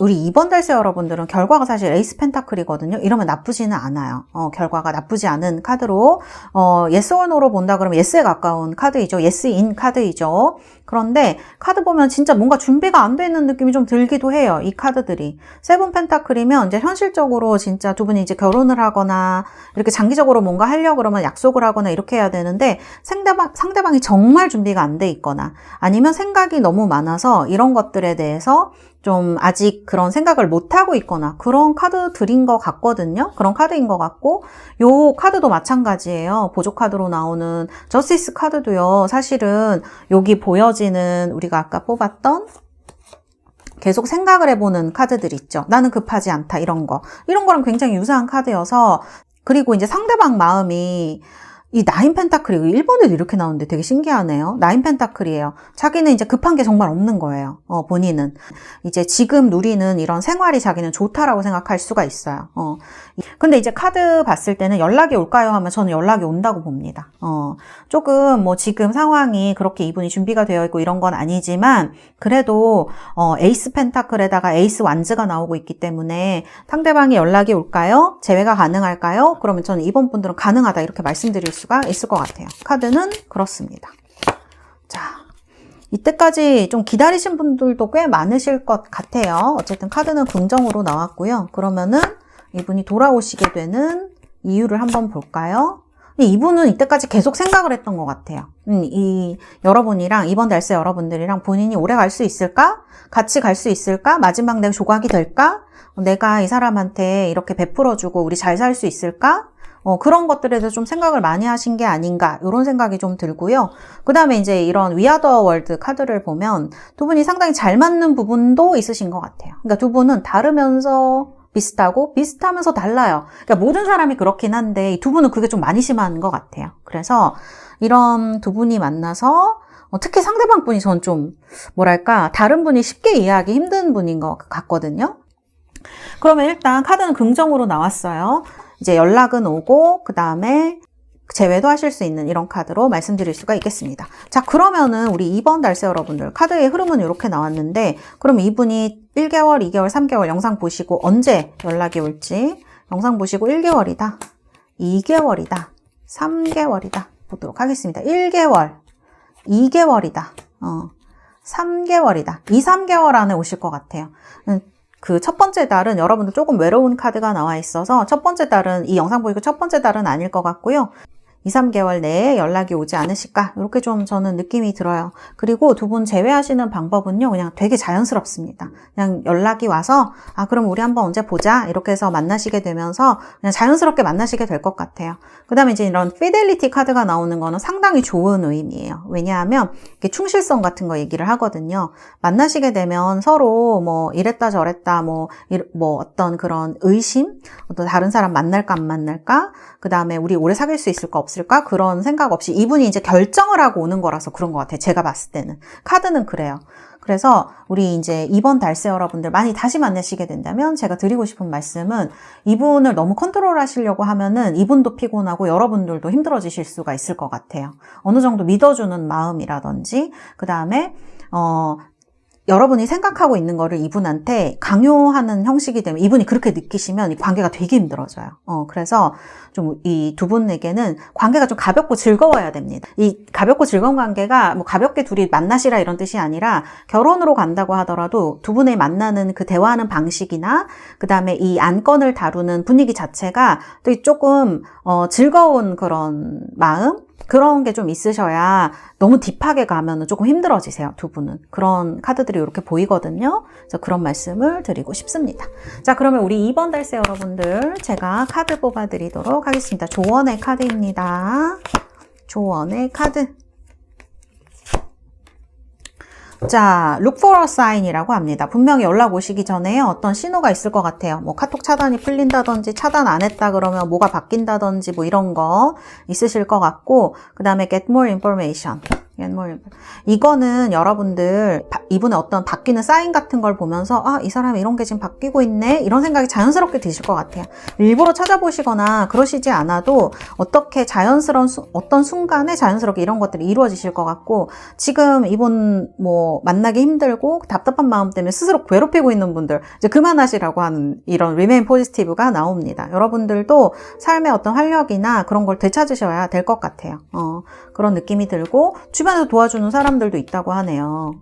2번 달세 여러분들은 결과가 사실 에이스 펜타클이거든요. 이러면 나쁘지는 않아요. 결과가 나쁘지 않은 카드로, yes or no로 본다 그러면 yes에 가까운 카드이죠. yes인 카드이죠. 그런데 카드 보면 진짜 뭔가 준비가 안 돼 있는 느낌이 좀 들기도 해요. 이 카드들이. 세븐 펜타클이면 이제 현실적으로 진짜 두 분이 이제 결혼을 하거나 이렇게 장기적으로 뭔가 하려고 그러면 약속을 하거나 이렇게 해야 되는데 상대방이 정말 준비가 안 돼 있거나 아니면 생각이 너무 많아서 이런 것들에 대해서 좀 아직 그런 생각을 못하고 있거나 그런 카드들인 것 같거든요. 그런 카드인 것 같고 요 카드도 마찬가지예요. 보조 카드로 나오는 저스티스 카드도요. 사실은 여기 보여지는 우리가 아까 뽑았던 계속 생각을 해보는 카드들 있죠. 나는 급하지 않다 이런 거랑 굉장히 유사한 카드여서 그리고 이제 상대방 마음이 이 나인 펜타클이 일본에도 이렇게 나오는데 되게 신기하네요. 나인 펜타클이에요. 자기는 이제 급한 게 정말 없는 거예요. 본인은. 이제 지금 누리는 이런 생활이 자기는 좋다라고 생각할 수가 있어요. 근데 이제 카드 봤을 때는 연락이 올까요? 하면 저는 연락이 온다고 봅니다. 조금 뭐 지금 상황이 그렇게 이분이 준비가 되어 있고 이런 건 아니지만 그래도 에이스 펜타클에다가 에이스 완즈가 나오고 있기 때문에 상대방이 연락이 올까요? 재회가 가능할까요? 그러면 저는 이번 분들은 가능하다 이렇게 말씀드릴 수가 있을 것 같아요. 카드는 그렇습니다. 자, 이때까지 좀 기다리신 분들도 꽤 많으실 것 같아요. 어쨌든 카드는 긍정으로 나왔고요. 그러면은 이분이 돌아오시게 되는 이유를 한번 볼까요? 이분은 이때까지 계속 생각을 했던 것 같아요. 여러분이랑 이번 달세 여러분들이랑 본인이 오래 갈 수 있을까? 같이 갈 수 있을까? 마지막 내 조각이 될까? 내가 이 사람한테 이렇게 베풀어주고 우리 잘 살 수 있을까? 그런 것들에 대해서 좀 생각을 많이 하신 게 아닌가 이런 생각이 좀 들고요. 그 다음에 이제 이런 We Are the World 카드를 보면 두 분이 상당히 잘 맞는 부분도 있으신 것 같아요. 그러니까 두 분은 다르면서 비슷하고 비슷하면서 달라요. 그러니까 모든 사람이 그렇긴 한데 이 두 분은 그게 좀 많이 심한 것 같아요. 그래서 이런 두 분이 만나서 특히 상대방 분이 전 좀 뭐랄까 다른 분이 쉽게 이해하기 힘든 분인 것 같거든요. 그러면 일단 카드는 긍정으로 나왔어요. 이제 연락은 오고 그 다음에 재회도 하실 수 있는 이런 카드로 말씀드릴 수가 있겠습니다. 자, 그러면은 우리 2번 달세 여러분들 카드의 흐름은 이렇게 나왔는데 그럼 이분이 1개월, 2개월, 3개월 영상 보시고 언제 연락이 올지 영상 보시고 1개월이다, 2개월이다, 3개월이다 보도록 하겠습니다. 1개월, 2개월이다, 3개월이다. 2, 3개월 안에 오실 것 같아요. 그 첫 번째 달은 여러분들 조금 외로운 카드가 나와 있어서 첫 번째 달은 이 영상 보이고 첫 번째 달은 아닐 것 같고요. 2, 3개월 내에 연락이 오지 않으실까? 이렇게 좀 저는 느낌이 들어요. 그리고 두 분 재회하시는 방법은요, 그냥 되게 자연스럽습니다. 그냥 연락이 와서, 그럼 우리 한번 언제 보자? 이렇게 해서 만나시게 되면서 그냥 자연스럽게 만나시게 될 것 같아요. 그 다음에 이제 이런 피델리티 카드가 나오는 거는 상당히 좋은 의미예요. 왜냐하면 이게 충실성 같은 거 얘기를 하거든요. 만나시게 되면 서로 뭐 이랬다 저랬다 뭐 어떤 그런 의심, 어떤 다른 사람 만날까 안 만날까? 그 다음에 우리 오래 사귈 수 있을까 없을까? 그런 생각 없이 이분이 이제 결정을 하고 오는 거라서 그런 것 같아요. 제가 봤을 때는. 카드는 그래요. 그래서 우리 이제 이번 달세 여러분들 많이 다시 만나시게 된다면 제가 드리고 싶은 말씀은 이분을 너무 컨트롤 하시려고 하면은 이분도 피곤하고 여러분들도 힘들어지실 수가 있을 것 같아요. 어느 정도 믿어주는 마음이라든지 그 다음에 여러분이 생각하고 있는 거를 이분한테 강요하는 형식이 되면 이분이 그렇게 느끼시면 이 관계가 되게 힘들어져요. 그래서 좀 이 두 분에게는 관계가 좀 가볍고 즐거워야 됩니다. 이 가볍고 즐거운 관계가 뭐 가볍게 둘이 만나시라 이런 뜻이 아니라 결혼으로 간다고 하더라도 두 분의 만나는 그 대화하는 방식이나 그 다음에 이 안건을 다루는 분위기 자체가 또 조금 즐거운 그런 마음, 그런 게 좀 있으셔야 너무 딥하게 가면은 조금 힘들어지세요, 두 분은. 그런 카드들이 이렇게 보이거든요. 그래서 그런 말씀을 드리고 싶습니다. 자, 그러면 우리 2번 달세 여러분들 제가 카드 뽑아드리도록 하겠습니다. 조언의 카드입니다. 조언의 카드. 자, look for a sign이라고 합니다. 분명히 연락 오시기 전에 어떤 신호가 있을 것 같아요. 뭐 카톡 차단이 풀린다든지 차단 안 했다 그러면 뭐가 바뀐다든지 뭐 이런 거 있으실 것 같고, 그 다음에 get more information. 이거는 여러분들 이분의 어떤 바뀌는 사인 같은 걸 보면서 아, 이 사람이 이런 게 지금 바뀌고 있네 이런 생각이 자연스럽게 드실 것 같아요. 일부러 찾아보시거나 그러시지 않아도 어떻게 자연스러운 어떤 순간에 자연스럽게 이런 것들이 이루어지실 것 같고, 지금 이분 뭐 만나기 힘들고 답답한 마음 때문에 스스로 괴롭히고 있는 분들 이제 그만하시라고 하는 이런 remain positive가 나옵니다. 여러분들도 삶의 어떤 활력이나 그런 걸 되찾으셔야 될 것 같아요. 그런 느낌이 들고 주변에서 도와주는 사람들도 있다고 하네요.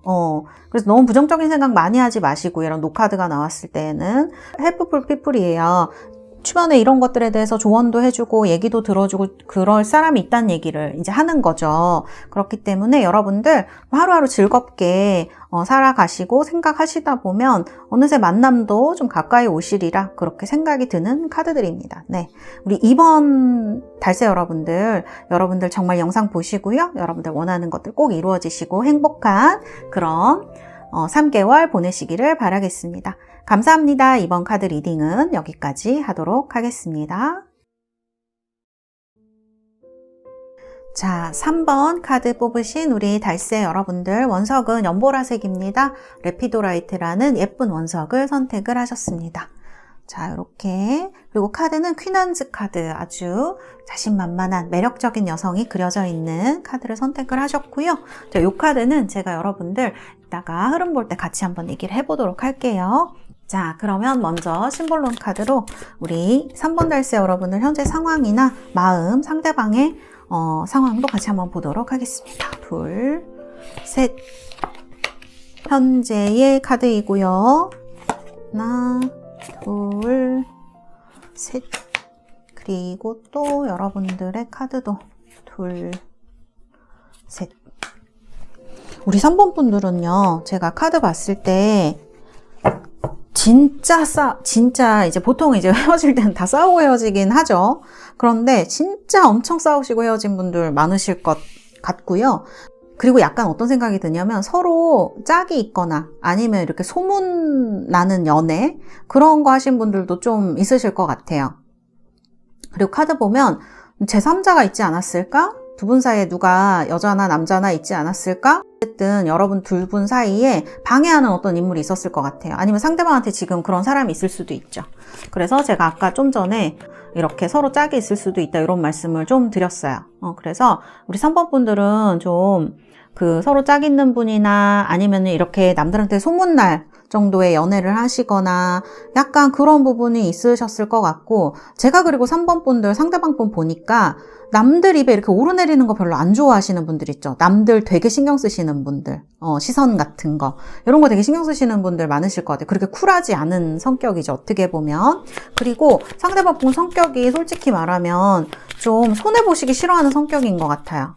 그래서 너무 부정적인 생각 많이 하지 마시고, 이런 노카드가 나왔을 때는 helpful people이에요. 주변에 이런 것들에 대해서 조언도 해주고 얘기도 들어주고 그럴 사람이 있다는 얘기를 이제 하는 거죠. 그렇기 때문에 여러분들 하루하루 즐겁게 살아가시고 생각하시다 보면 어느새 만남도 좀 가까이 오시리라 그렇게 생각이 드는 카드들입니다. 네, 우리 2번 달세 여러분들 정말 영상 보시고요. 여러분들 원하는 것들 꼭 이루어지시고 행복한 그런 3개월 보내시기를 바라겠습니다. 감사합니다. 이번 카드 리딩은 여기까지 하도록 하겠습니다. 자, 3번 카드 뽑으신 우리 달세 여러분들, 원석은 연보라색입니다. 레피도라이트라는 예쁜 원석을 선택을 하셨습니다. 자, 이렇게. 그리고 카드는 퀸한즈 카드, 아주 자신만만한 매력적인 여성이 그려져 있는 카드를 선택을 하셨고요. 자, 이 카드는 제가 여러분들 이따가 흐름 볼 때 같이 한번 얘기를 해보도록 할게요. 자, 그러면 먼저 심볼론 카드로 우리 3번 달세 여러분들 현재 상황이나 마음, 상대방의 상황도 같이 한번 보도록 하겠습니다. 둘, 셋. 현재의 카드이고요. 하나, 둘, 셋. 그리고 또 여러분들의 카드도 둘, 셋. 우리 3번 분들은요, 제가 카드 봤을 때 진짜 이제 보통 이제 헤어질 때는 다 싸우고 헤어지긴 하죠. 그런데 진짜 엄청 싸우시고 헤어진 분들 많으실 것 같고요. 그리고 약간 어떤 생각이 드냐면 서로 짝이 있거나 아니면 이렇게 소문나는 연애 그런 거 하신 분들도 좀 있으실 것 같아요. 그리고 카드 보면 제3자가 있지 않았을까? 두 분 사이에 누가 여자나 남자나 있지 않았을까? 어쨌든 여러분 둘 분 사이에 방해하는 어떤 인물이 있었을 것 같아요. 아니면 상대방한테 지금 그런 사람이 있을 수도 있죠. 그래서 제가 아까 좀 전에 이렇게 서로 짝이 있을 수도 있다 이런 말씀을 좀 드렸어요. 그래서 우리 3번 분들은 좀 그 서로 짝 있는 분이나 아니면 이렇게 남들한테 소문날 정도의 연애를 하시거나 약간 그런 부분이 있으셨을 것 같고, 제가 그리고 3번 분들 상대방 분 보니까 남들 입에 이렇게 오르내리는 거 별로 안 좋아하시는 분들 있죠. 남들 되게 신경 쓰시는 분들, 시선 같은 거 이런 거 되게 신경 쓰시는 분들 많으실 것 같아요. 그렇게 쿨하지 않은 성격이죠, 어떻게 보면. 그리고 상대방 분 성격이 솔직히 말하면 좀 손해보시기 싫어하는 성격인 것 같아요.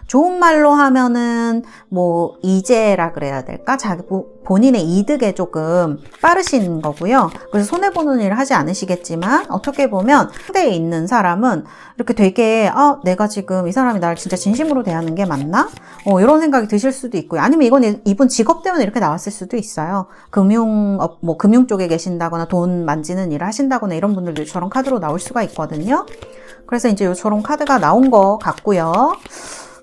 좋은 말로 하면은 뭐 이제라 그래야 될까? 자기 본인의 이득에 조금 빠르신 거고요. 그래서 손해보는 일을 하지 않으시겠지만 어떻게 보면 상대에 있는 사람은 이렇게 되게 내가 지금 이 사람이 나를 진짜 진심으로 대하는 게 맞나? 이런 생각이 드실 수도 있고요. 아니면 이분 직업 때문에 이렇게 나왔을 수도 있어요. 금융 쪽에 계신다거나 돈 만지는 일을 하신다거나 이런 분들도 저런 카드로 나올 수가 있거든요. 그래서 이제 저런 카드가 나온 것 같고요.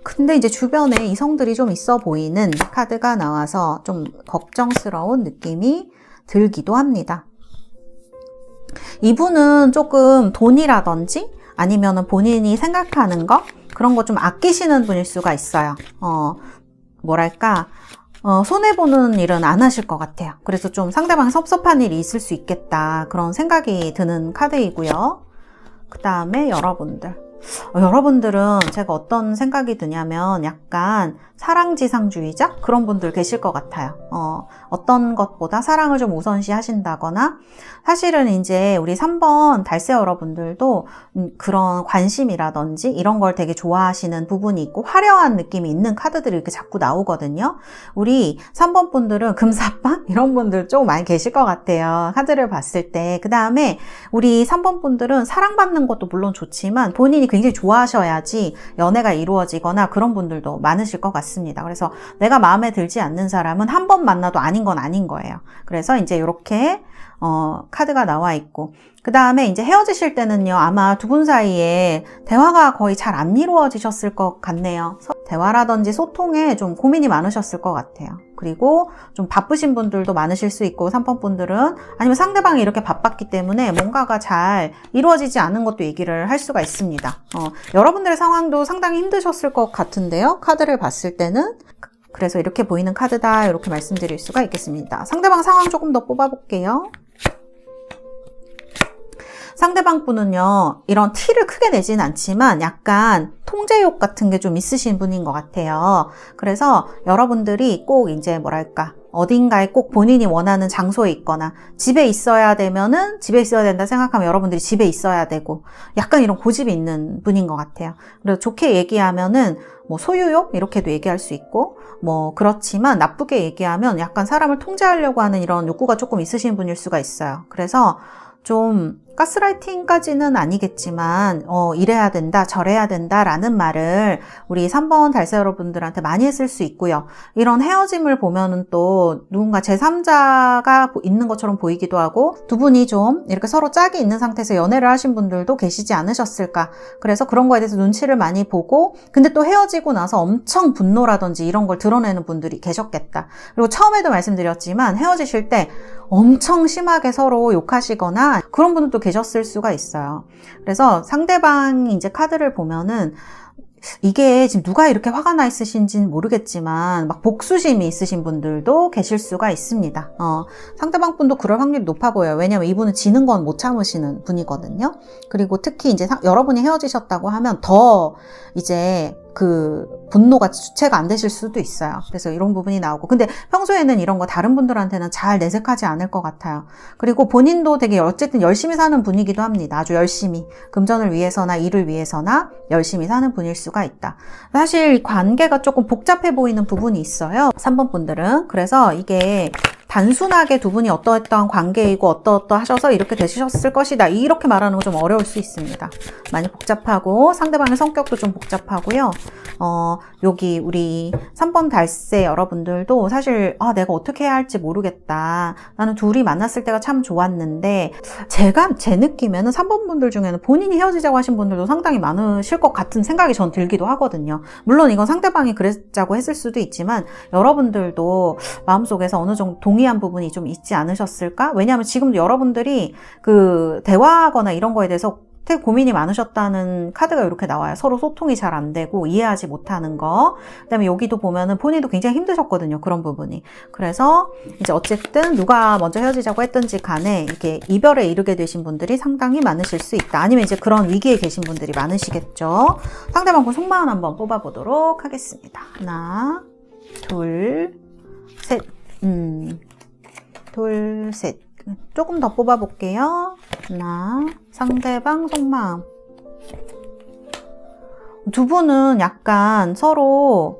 근데 이제 주변에 이성들이 좀 있어 보이는 카드가 나와서 좀 걱정스러운 느낌이 들기도 합니다. 이분은 조금 돈이라든지 아니면은 본인이 생각하는 거 그런 거 좀 아끼시는 분일 수가 있어요. 뭐랄까 손해보는 일은 안 하실 것 같아요. 그래서 좀 상대방이 섭섭한 일이 있을 수 있겠다 그런 생각이 드는 카드이고요. 그 다음에 여러분들 여러분들은 제가 어떤 생각이 드냐면 약간 사랑지상주의자? 그런 분들 계실 것 같아요. 어떤 것보다 사랑을 좀 우선시 하신다거나, 사실은 이제 우리 3번 달세 여러분들도 그런 관심이라든지 이런 걸 되게 좋아하시는 부분이 있고 화려한 느낌이 있는 카드들이 이렇게 자꾸 나오거든요. 우리 3번 분들은 금사빵? 이런 분들 좀 많이 계실 것 같아요. 카드를 봤을 때. 그 다음에 우리 3번 분들은 사랑받는 것도 물론 좋지만 본인이 굉장히 좋아하셔야지 연애가 이루어지거나 그런 분들도 많으실 것 같습니다. 그래서 내가 마음에 들지 않는 사람은 한 번 만나도 아닌 건 아닌 거예요. 그래서 이제 이렇게 카드가 나와 있고, 그 다음에 이제 헤어지실 때는요, 아마 두 분 사이에 대화가 거의 잘 안 이루어지셨을 것 같네요. 대화라든지 소통에 좀 고민이 많으셨을 것 같아요. 그리고 좀 바쁘신 분들도 많으실 수 있고, 3번 분들은 아니면 상대방이 이렇게 바빴기 때문에 뭔가가 잘 이루어지지 않은 것도 얘기를 할 수가 있습니다. 여러분들의 상황도 상당히 힘드셨을 것 같은데요. 카드를 봤을 때는. 그래서 이렇게 보이는 카드다, 이렇게 말씀드릴 수가 있겠습니다. 상대방 상황 조금 더 뽑아볼게요. 상대방 분은요, 이런 티를 크게 내진 않지만 약간 통제욕 같은 게 좀 있으신 분인 것 같아요. 그래서 여러분들이 꼭 이제 뭐랄까, 어딘가에 꼭 본인이 원하는 장소에 있거나 집에 있어야 되면은 집에 있어야 된다 생각하면 여러분들이 집에 있어야 되고, 약간 이런 고집이 있는 분인 것 같아요. 그래서 좋게 얘기하면은 뭐 소유욕 이렇게도 얘기할 수 있고, 뭐 그렇지만 나쁘게 얘기하면 약간 사람을 통제하려고 하는 이런 욕구가 조금 있으신 분일 수가 있어요. 그래서 좀 가스라이팅까지는 아니겠지만 이래야 된다 저래야 된다라는 말을 우리 3번 달세 여러분들한테 많이 했을 수 있고요. 이런 헤어짐을 보면은 또 누군가 제3자가 있는 것처럼 보이기도 하고, 두 분이 좀 이렇게 서로 짝이 있는 상태에서 연애를 하신 분들도 계시지 않으셨을까. 그래서 그런 거에 대해서 눈치를 많이 보고, 근데 또 헤어지고 나서 엄청 분노라든지 이런 걸 드러내는 분들이 계셨겠다. 그리고 처음에도 말씀드렸지만 헤어지실 때 엄청 심하게 서로 욕하시거나 그런 분들도 계셨을 수가 있어요. 그래서 상대방이 이제 카드를 보면은 이게 지금 누가 이렇게 화가 나 있으신지는 모르겠지만 막 복수심이 있으신 분들도 계실 수가 있습니다. 상대방 분도 그럴 확률이 높아 보여요. 왜냐면 이분은 지는 건 못 참으시는 분이거든요. 그리고 특히 이제 여러분이 헤어지셨다고 하면 더 이제 그 분노가 주체가 안 되실 수도 있어요. 그래서 이런 부분이 나오고, 근데 평소에는 이런 거 다른 분들한테는 잘 내색하지 않을 것 같아요. 그리고 본인도 되게 어쨌든 열심히 사는 분이기도 합니다. 아주 열심히 금전을 위해서나 일을 위해서나 열심히 사는 분일 수가 있다. 사실 관계가 조금 복잡해 보이는 부분이 있어요, 3번 분들은. 그래서 이게 단순하게 두 분이 어떠했던 관계이고 어떠하셔서 이렇게 되셨을 것이다, 이렇게 말하는 건 좀 어려울 수 있습니다. 많이 복잡하고 상대방의 성격도 좀 복잡하고요. 여기 우리 3번 달세 여러분들도 사실 내가 어떻게 해야 할지 모르겠다, 나는 둘이 만났을 때가 참 좋았는데, 제 느낌에는 3번 분들 중에는 본인이 헤어지자고 하신 분들도 상당히 많으실 것 같은 생각이 전 들기도 하거든요. 물론 이건 상대방이 그랬자고 했을 수도 있지만 여러분들도 마음속에서 어느 정도 동의한 부분이 좀 있지 않으셨을까? 왜냐하면 지금도 여러분들이 그 대화하거나 이런 거에 대해서 되게 고민이 많으셨다는 카드가 이렇게 나와요. 서로 소통이 잘 안 되고 이해하지 못하는 거. 그다음에 여기도 보면은 본인도 굉장히 힘드셨거든요, 그런 부분이. 그래서 이제 어쨌든 누가 먼저 헤어지자고 했든지 간에 이렇게 이별에 이르게 되신 분들이 상당히 많으실 수 있다. 아니면 이제 그런 위기에 계신 분들이 많으시겠죠. 상대방 분 속마음 한번 뽑아보도록 하겠습니다. 하나, 둘, 셋. 둘, 셋. 조금 더 뽑아볼게요. 하나, 상대방 속마음. 두 분은 약간 서로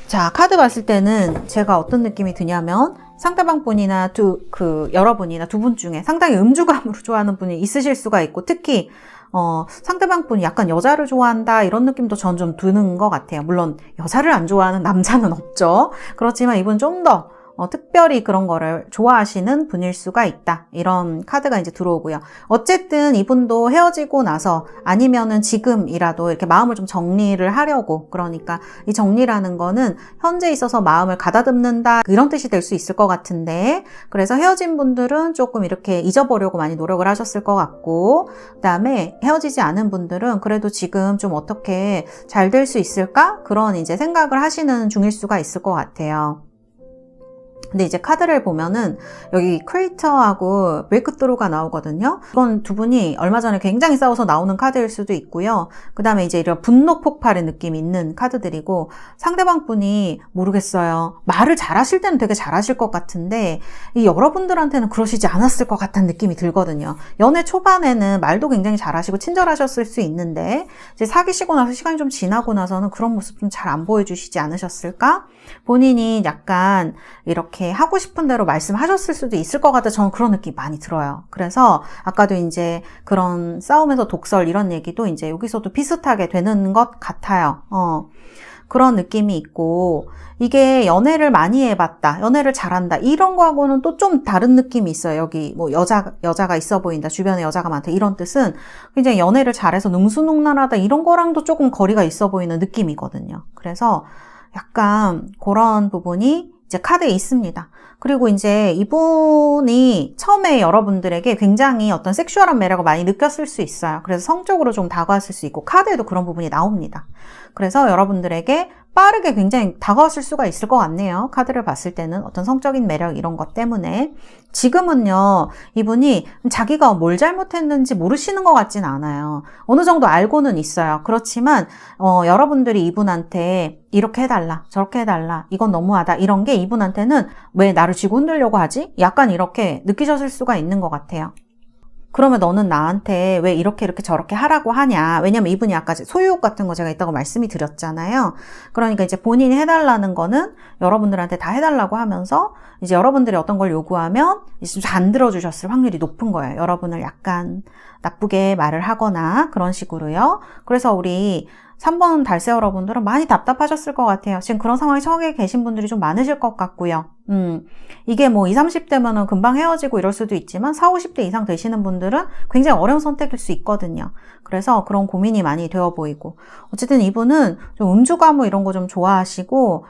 자, 카드 봤을 때는 제가 어떤 느낌이 드냐면 상대방 분이나 여러분이나 두 분 중에 상당히 음주감으로 좋아하는 분이 있으실 수가 있고, 특히 상대방 분이 약간 여자를 좋아한다, 이런 느낌도 전 좀 드는 것 같아요. 물론 여자를 안 좋아하는 남자는 없죠. 그렇지만 이분 좀 더 특별히 그런 거를 좋아하시는 분일 수가 있다, 이런 카드가 이제 들어오고요. 어쨌든 이분도 헤어지고 나서 아니면은 지금이라도 이렇게 마음을 좀 정리를 하려고, 그러니까 이 정리라는 거는 현재 있어서 마음을 가다듬는다, 이런 뜻이 될 수 있을 것 같은데, 그래서 헤어진 분들은 조금 이렇게 잊어보려고 많이 노력을 하셨을 것 같고, 그 다음에 헤어지지 않은 분들은 그래도 지금 좀 어떻게 잘 될 수 있을까? 그런 이제 생각을 하시는 중일 수가 있을 것 같아요. 근데 이제 카드를 보면은 여기 크리에이터하고 브레이크스루가 나오거든요. 이건 두 분이 얼마 전에 굉장히 싸워서 나오는 카드일 수도 있고요. 그 다음에 이제 이런 분노 폭발의 느낌이 있는 카드들이고, 상대방 분이 모르겠어요. 말을 잘하실 때는 되게 잘하실 것 같은데 이 여러분들한테는 그러시지 않았을 것 같다는 느낌이 들거든요. 연애 초반에는 말도 굉장히 잘하시고 친절하셨을 수 있는데 이제 사귀시고 나서 시간이 좀 지나고 나서는 그런 모습 좀 잘 안 보여주시지 않으셨을까? 본인이 약간 이렇게 하고 싶은 대로 말씀하셨을 수도 있을 것 같아. 저는 그런 느낌이 많이 들어요. 그래서 아까도 이제 그런 싸움에서 독설 이런 얘기도 이제 여기서도 비슷하게 되는 것 같아요. 그런 느낌이 있고, 이게 연애를 많이 해봤다, 연애를 잘한다, 이런 거하고는 또 좀 다른 느낌이 있어요. 여기 뭐 여자가 있어 보인다, 주변에 여자가 많다, 이런 뜻은 굉장히 연애를 잘해서 능수능란하다, 이런 거랑도 조금 거리가 있어 보이는 느낌이거든요. 그래서 약간 그런 부분이 이제 카드에 있습니다. 그리고 이제 이분이 처음에 여러분들에게 굉장히 어떤 섹슈얼한 매력을 많이 느꼈을 수 있어요. 그래서 성적으로 좀 다가왔을 수 있고, 카드에도 그런 부분이 나옵니다. 그래서 여러분들에게 빠르게 굉장히 다가왔을 수가 있을 것 같네요. 카드를 봤을 때는 어떤 성적인 매력 이런 것 때문에. 지금은요, 이분이 자기가 뭘 잘못했는지 모르시는 것 같진 않아요. 어느 정도 알고는 있어요. 그렇지만 여러분들이 이분한테 이렇게 해달라, 저렇게 해달라, 이건 너무하다, 이런 게 이분한테는 왜 나를 쥐고 흔들려고 하지? 약간 이렇게 느끼셨을 수가 있는 것 같아요. 그러면 너는 나한테 왜 이렇게 저렇게 하라고 하냐? 왜냐면 이분이 아까 소유욕 같은 거 제가 있다고 말씀이 드렸잖아요. 그러니까 이제 본인이 해달라는 거는 여러분들한테 다 해달라고 하면서 이제 여러분들이 어떤 걸 요구하면 이제 좀 안 들어주셨을 확률이 높은 거예요. 여러분을 약간 나쁘게 말을 하거나 그런 식으로요. 그래서 우리 3번 달세 여러분들은 많이 답답하셨을 것 같아요. 지금 그런 상황에 처해 계신 분들이 좀 많으실 것 같고요. 이게 뭐 20, 30대면은 금방 헤어지고 이럴 수도 있지만 40, 50대 이상 되시는 분들은 굉장히 어려운 선택일 수 있거든요. 그래서 그런 고민이 많이 되어 보이고, 어쨌든 이분은 좀 음주가무 이런 거 좀 좋아하시고,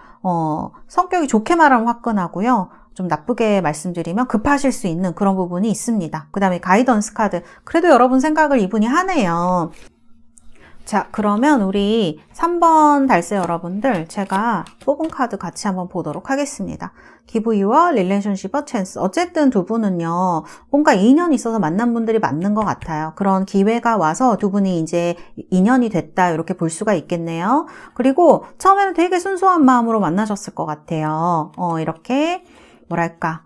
성격이 좋게 말하면 화끈하고요. 좀 나쁘게 말씀드리면 급하실 수 있는 그런 부분이 있습니다. 그 다음에 가이던스 카드. 그래도 여러분 생각을 이분이 하네요. 자, 그러면 우리 3번 달세 여러분들, 제가 뽑은 카드 같이 한번 보도록 하겠습니다. Give your relationship a chance. 어쨌든 두 분은요, 뭔가 인연이 있어서 만난 분들이 맞는 것 같아요. 그런 기회가 와서 두 분이 이제 인연이 됐다, 이렇게 볼 수가 있겠네요. 그리고 처음에는 되게 순수한 마음으로 만나셨을 것 같아요. 이렇게 뭐랄까,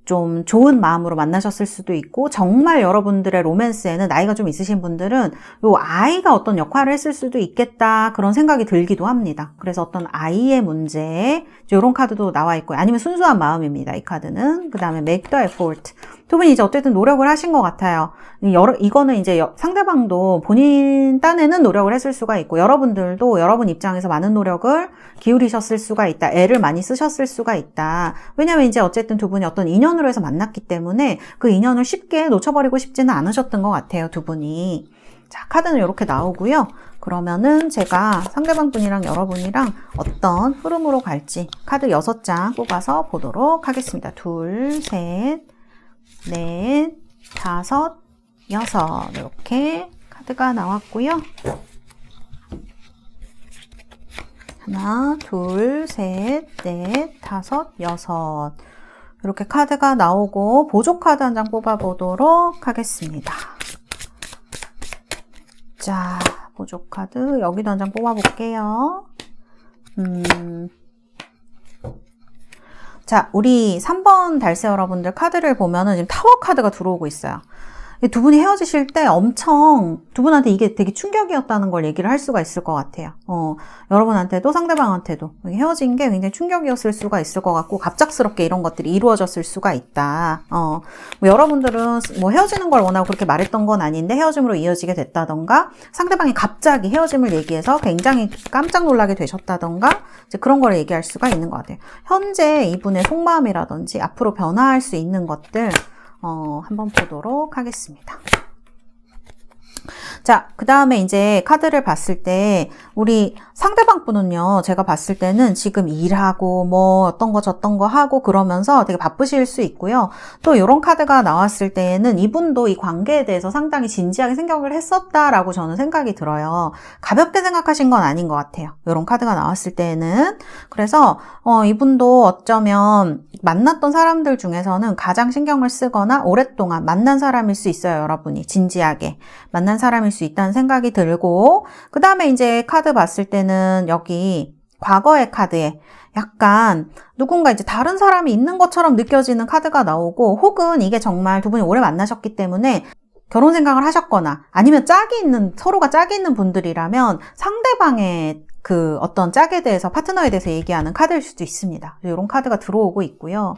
좀 좋은 마음으로 만나셨을 수도 있고, 정말 여러분들의 로맨스에는 나이가 좀 있으신 분들은 요 아이가 어떤 역할을 했을 수도 있겠다, 그런 생각이 들기도 합니다. 그래서 어떤 아이의 문제, 이런 카드도 나와 있고요. 아니면 순수한 마음입니다, 이 카드는. 그 다음에 make the effort. 두 분이 이제 어쨌든 노력을 하신 것 같아요. 이거는 이제 상대방도 본인 딴에는 노력을 했을 수가 있고, 여러분들도 여러분 입장에서 많은 노력을 기울이셨을 수가 있다. 애를 많이 쓰셨을 수가 있다. 왜냐면 이제 어쨌든 두 분이 어떤 인연으로 해서 만났기 때문에 그 인연을 쉽게 놓쳐버리고 싶지는 않으셨던 것 같아요, 두 분이. 자, 카드는 이렇게 나오고요. 그러면은 제가 상대방 분이랑 여러분이랑 어떤 흐름으로 갈지 카드 6장 뽑아서 보도록 하겠습니다. 2, 3, 4, 5, 6 이렇게 카드가 나왔고요. 하나, 둘, 셋, 넷, 다섯, 여섯. 이렇게 카드가 나오고 보조 카드 한 장 뽑아보도록 하겠습니다. 자, 보조 카드 여기도 한 장 뽑아볼게요. 자, 우리 3번 달세 여러분들 카드를 보면은 지금 타워 카드가 들어오고 있어요. 두 분이 헤어지실 때 엄청 두 분한테 이게 되게 충격이었다는 걸 얘기를 할 수가 있을 것 같아요. 여러분한테도 상대방한테도 헤어진 게 굉장히 충격이었을 수가 있을 것 같고, 갑작스럽게 이런 것들이 이루어졌을 수가 있다. 뭐 여러분들은 뭐 헤어지는 걸 원하고 그렇게 말했던 건 아닌데 헤어짐으로 이어지게 됐다던가, 상대방이 갑자기 헤어짐을 얘기해서 굉장히 깜짝 놀라게 되셨다던가, 이제 그런 걸 얘기할 수가 있는 것 같아요. 현재 이분의 속마음이라든지 앞으로 변화할 수 있는 것들 한번 보도록 하겠습니다. 자, 그 다음에 이제 카드를 봤을 때 우리 상대방 분은요, 제가 봤을 때는 지금 일하고 뭐 어떤 거 저떤 거 하고 그러면서 되게 바쁘실 수 있고요. 또 이런 카드가 나왔을 때에는 이분도 이 관계에 대해서 상당히 진지하게 생각을 했었다라고 저는 생각이 들어요. 가볍게 생각하신 건 아닌 것 같아요. 이런 카드가 나왔을 때에는. 그래서 이분도 어쩌면 만났던 사람들 중에서는 가장 신경을 쓰거나 오랫동안 만난 사람일 수 있어요. 여러분이 진지하게 만난 사람일 수 있다는 생각이 들고, 그 다음에 이제 카드 봤을 때는 여기 과거의 카드에 약간 누군가 이제 다른 사람이 있는 것처럼 느껴지는 카드가 나오고, 혹은 이게 정말 두 분이 오래 만나셨기 때문에 결혼 생각을 하셨거나 아니면 서로가 짝이 있는 분들이라면 상대방의 그 어떤 짝에 대해서, 파트너에 대해서 얘기하는 카드일 수도 있습니다. 이런 카드가 들어오고 있고요.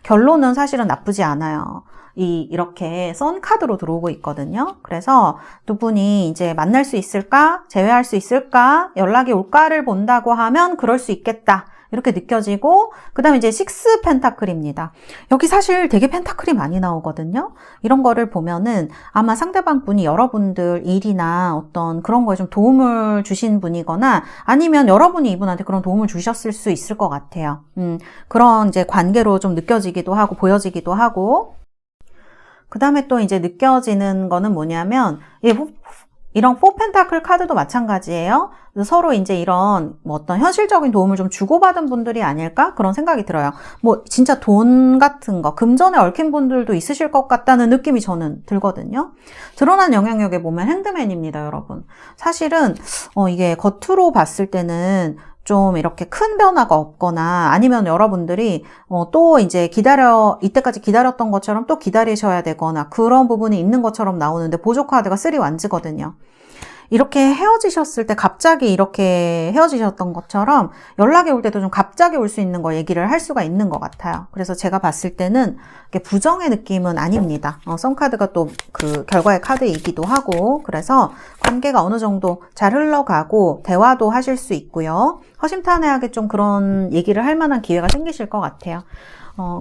결론은 사실은 나쁘지 않아요. 이렇게 선 카드로 들어오고 있거든요. 그래서 두 분이 이제 만날 수 있을까? 재회할 수 있을까? 연락이 올까를 본다고 하면 그럴 수 있겠다. 이렇게 느껴지고, 그 다음에 이제 식스 펜타클입니다. 여기 사실 되게 펜타클이 많이 나오거든요. 이런 거를 보면은 아마 상대방 분이 여러분들 일이나 어떤 그런 거에 좀 도움을 주신 분이거나 아니면 여러분이 이분한테 그런 도움을 주셨을 수 있을 것 같아요. 그런 이제 관계로 좀 느껴지기도 하고 보여지기도 하고, 그 다음에 또 이제 느껴지는 거는 뭐냐면, 이런 4펜타클 카드도 마찬가지예요. 서로 이제 이런 뭐 어떤 현실적인 도움을 좀 주고받은 분들이 아닐까? 그런 생각이 들어요. 뭐 진짜 돈 같은 거, 금전에 얽힌 분들도 있으실 것 같다는 느낌이 저는 들거든요. 드러난 영향력에 보면 핸드맨입니다, 여러분. 사실은 이게 겉으로 봤을 때는 좀 이렇게 큰 변화가 없거나 아니면 여러분들이 또 이제 이때까지 기다렸던 것처럼 또 기다리셔야 되거나 그런 부분이 있는 것처럼 나오는데, 보조 카드가 3 완즈거든요. 이렇게 헤어지셨을 때 갑자기 이렇게 헤어지셨던 것처럼 연락이 올 때도 좀 갑자기 올 수 있는 거 얘기를 할 수가 있는 것 같아요. 그래서 제가 봤을 때는 부정의 느낌은 아닙니다. 썬카드가 또 그 결과의 카드이기도 하고, 그래서 관계가 어느 정도 잘 흘러가고 대화도 하실 수 있고요. 허심탄회하게 좀 그런 얘기를 할 만한 기회가 생기실 것 같아요.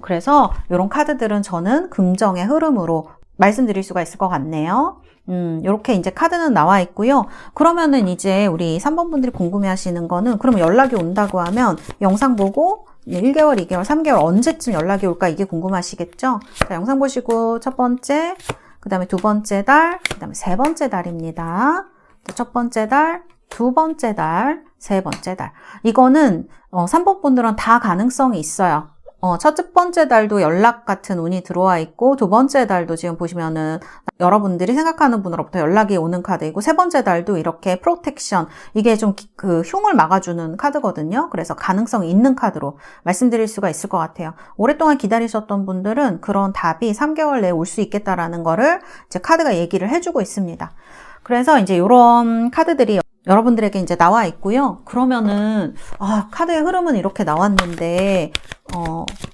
그래서 이런 카드들은 저는 긍정의 흐름으로 말씀드릴 수가 있을 것 같네요. 요렇게 이제 카드는 나와 있고요. 그러면은 이제 우리 3번 분들이 궁금해 하시는 거는, 그러면 연락이 온다고 하면 영상 보고 1개월, 2개월, 3개월 언제쯤 연락이 올까, 이게 궁금하시겠죠? 자, 영상 보시고 첫 번째, 그 다음에 두 번째 달, 그 다음에 세 번째 달입니다. 첫 번째 달, 두 번째 달, 세 번째 달. 이거는 3번 분들은 다 가능성이 있어요. 첫 번째 달도 연락 같은 운이 들어와 있고, 두 번째 달도 지금 보시면은 여러분들이 생각하는 분으로부터 연락이 오는 카드이고, 세 번째 달도 이렇게 프로텍션, 이게 좀 그 흉을 막아주는 카드거든요. 그래서 가능성이 있는 카드로 말씀드릴 수가 있을 것 같아요. 오랫동안 기다리셨던 분들은 그런 답이 3개월 내에 올 수 있겠다라는 거를 이제 카드가 얘기를 해주고 있습니다. 그래서 이제 이런 카드들이 여러분들에게 이제 나와 있고요. 그러면은 카드의 흐름은 이렇게 나왔는데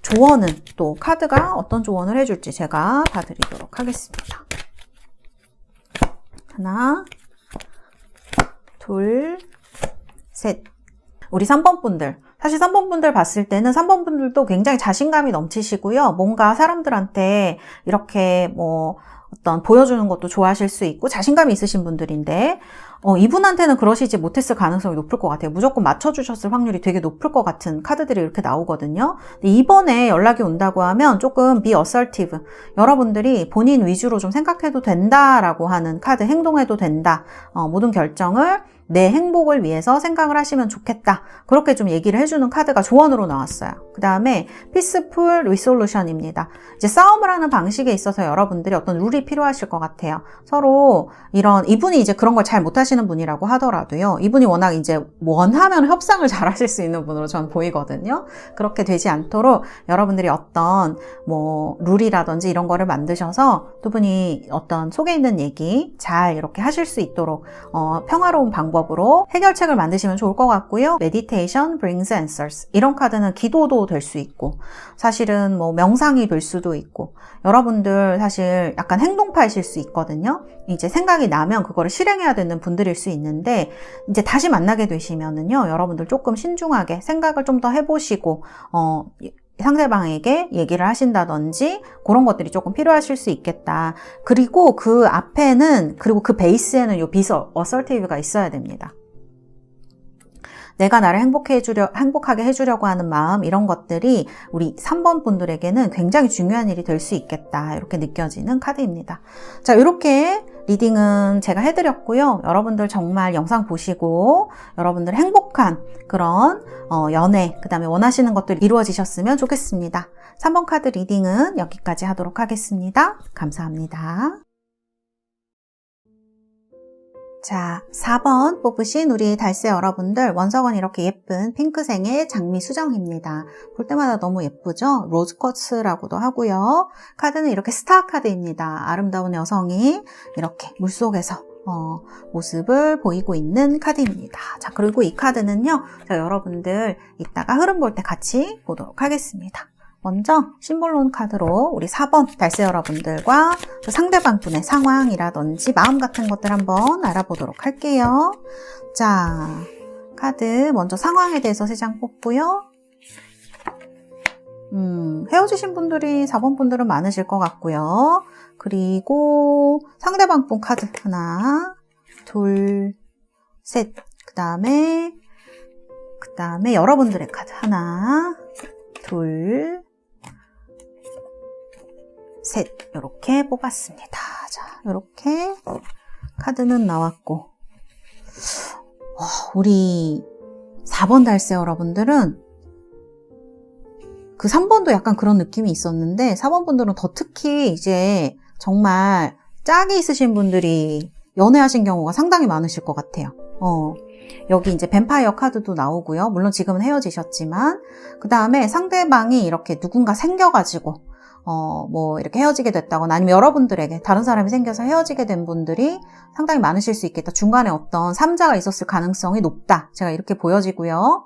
조언은 또 카드가 어떤 조언을 해줄지 제가 봐드리도록 하겠습니다. 하나, 둘, 셋. 우리 3번 분들, 사실 3번 분들 봤을 때는 3번 분들도 굉장히 자신감이 넘치시고요. 뭔가 사람들한테 이렇게 뭐 어떤 보여주는 것도 좋아하실 수 있고 자신감이 있으신 분들인데, 이분한테는 그러시지 못했을 가능성이 높을 것 같아요. 무조건 맞춰주셨을 확률이 되게 높을 것 같은 카드들이 이렇게 나오거든요. 근데 이번에 연락이 온다고 하면 조금 be assertive, 여러분들이 본인 위주로 좀 생각해도 된다라고 하는 카드, 행동해도 된다, 모든 결정을 내 행복을 위해서 생각을 하시면 좋겠다, 그렇게 좀 얘기를 해주는 카드가 조언으로 나왔어요. 그 다음에 peaceful resolution입니다. 이제 싸움을 하는 방식에 있어서 여러분들이 어떤 룰이 필요하실 것 같아요. 서로 이분이 이제 그런 걸 잘 못하시는 분이라고 하더라도요, 이분이 워낙 이제 원하면 협상을 잘 하실 수 있는 분으로 전 보이거든요. 그렇게 되지 않도록 여러분들이 어떤 뭐 룰이라든지 이런 거를 만드셔서 두 분이 어떤 속에 있는 얘기 잘 이렇게 하실 수 있도록 평화로운 방법으로 해결책을 만드시면 좋을 것 같고요. Meditation brings answers, 이런 카드는 기도도 될 수 있고, 사실은 뭐 명상이 될 수도 있고, 여러분들 사실 약간 행동파이실 수 있거든요. 이제 생각이 나면 그거를 실행해야 되는 분들일 수 있는데, 이제 다시 만나게 되시면은요, 여러분들 조금 신중하게 생각을 좀 더 해보시고 상대방에게 얘기를 하신다든지 그런 것들이 조금 필요하실 수 있겠다. 그리고 그 앞에는, 그리고 그 베이스에는 요 비서 어설티브가 있어야 됩니다. 내가 나를 행복하게 해주려고 하는 마음, 이런 것들이 우리 3번 분들에게는 굉장히 중요한 일이 될 수 있겠다, 이렇게 느껴지는 카드입니다. 자, 이렇게 리딩은 제가 해드렸고요. 여러분들 정말 영상 보시고 여러분들 행복한 그런 연애, 그 다음에 원하시는 것들이 이루어지셨으면 좋겠습니다. 3번 카드 리딩은 여기까지 하도록 하겠습니다. 감사합니다. 자, 4번 뽑으신 우리 달새 여러분들, 원석은 이렇게 예쁜 핑크색의 장미 수정입니다. 볼 때마다 너무 예쁘죠? 로즈쿼츠라고도 하고요. 카드는 이렇게 스타 카드입니다. 아름다운 여성이 이렇게 물속에서 모습을 보이고 있는 카드입니다. 자, 그리고 이 카드는요, 자, 여러분들 이따가 흐름 볼 때 같이 보도록 하겠습니다. 먼저 심볼론 카드로 우리 4번 달새 여러분들과 또 상대방 분의 상황이라든지 마음 같은 것들 한번 알아보도록 할게요. 자, 카드 먼저 상황에 대해서 3장 뽑고요. 헤어지신 분들이 4번 분들은 많으실 것 같고요. 그리고 상대방 분 카드 하나, 둘, 셋. 그 다음에 여러분들의 카드 하나, 둘, 셋. 이렇게 뽑았습니다. 자, 이렇게 카드는 나왔고, 우리 4번 달새 여러분들은 그 3번도 약간 그런 느낌이 있었는데 4번 분들은 더 특히 이제 정말 짝이 있으신 분들이 연애하신 경우가 상당히 많으실 것 같아요. 여기 이제 뱀파이어 카드도 나오고요. 물론 지금은 헤어지셨지만, 그 다음에 상대방이 이렇게 누군가 생겨가지고 뭐 이렇게 헤어지게 됐다거나 아니면 여러분들에게 다른 사람이 생겨서 헤어지게 된 분들이 상당히 많으실 수 있겠다. 중간에 어떤 3자가 있었을 가능성이 높다. 제가 이렇게 보여지고요.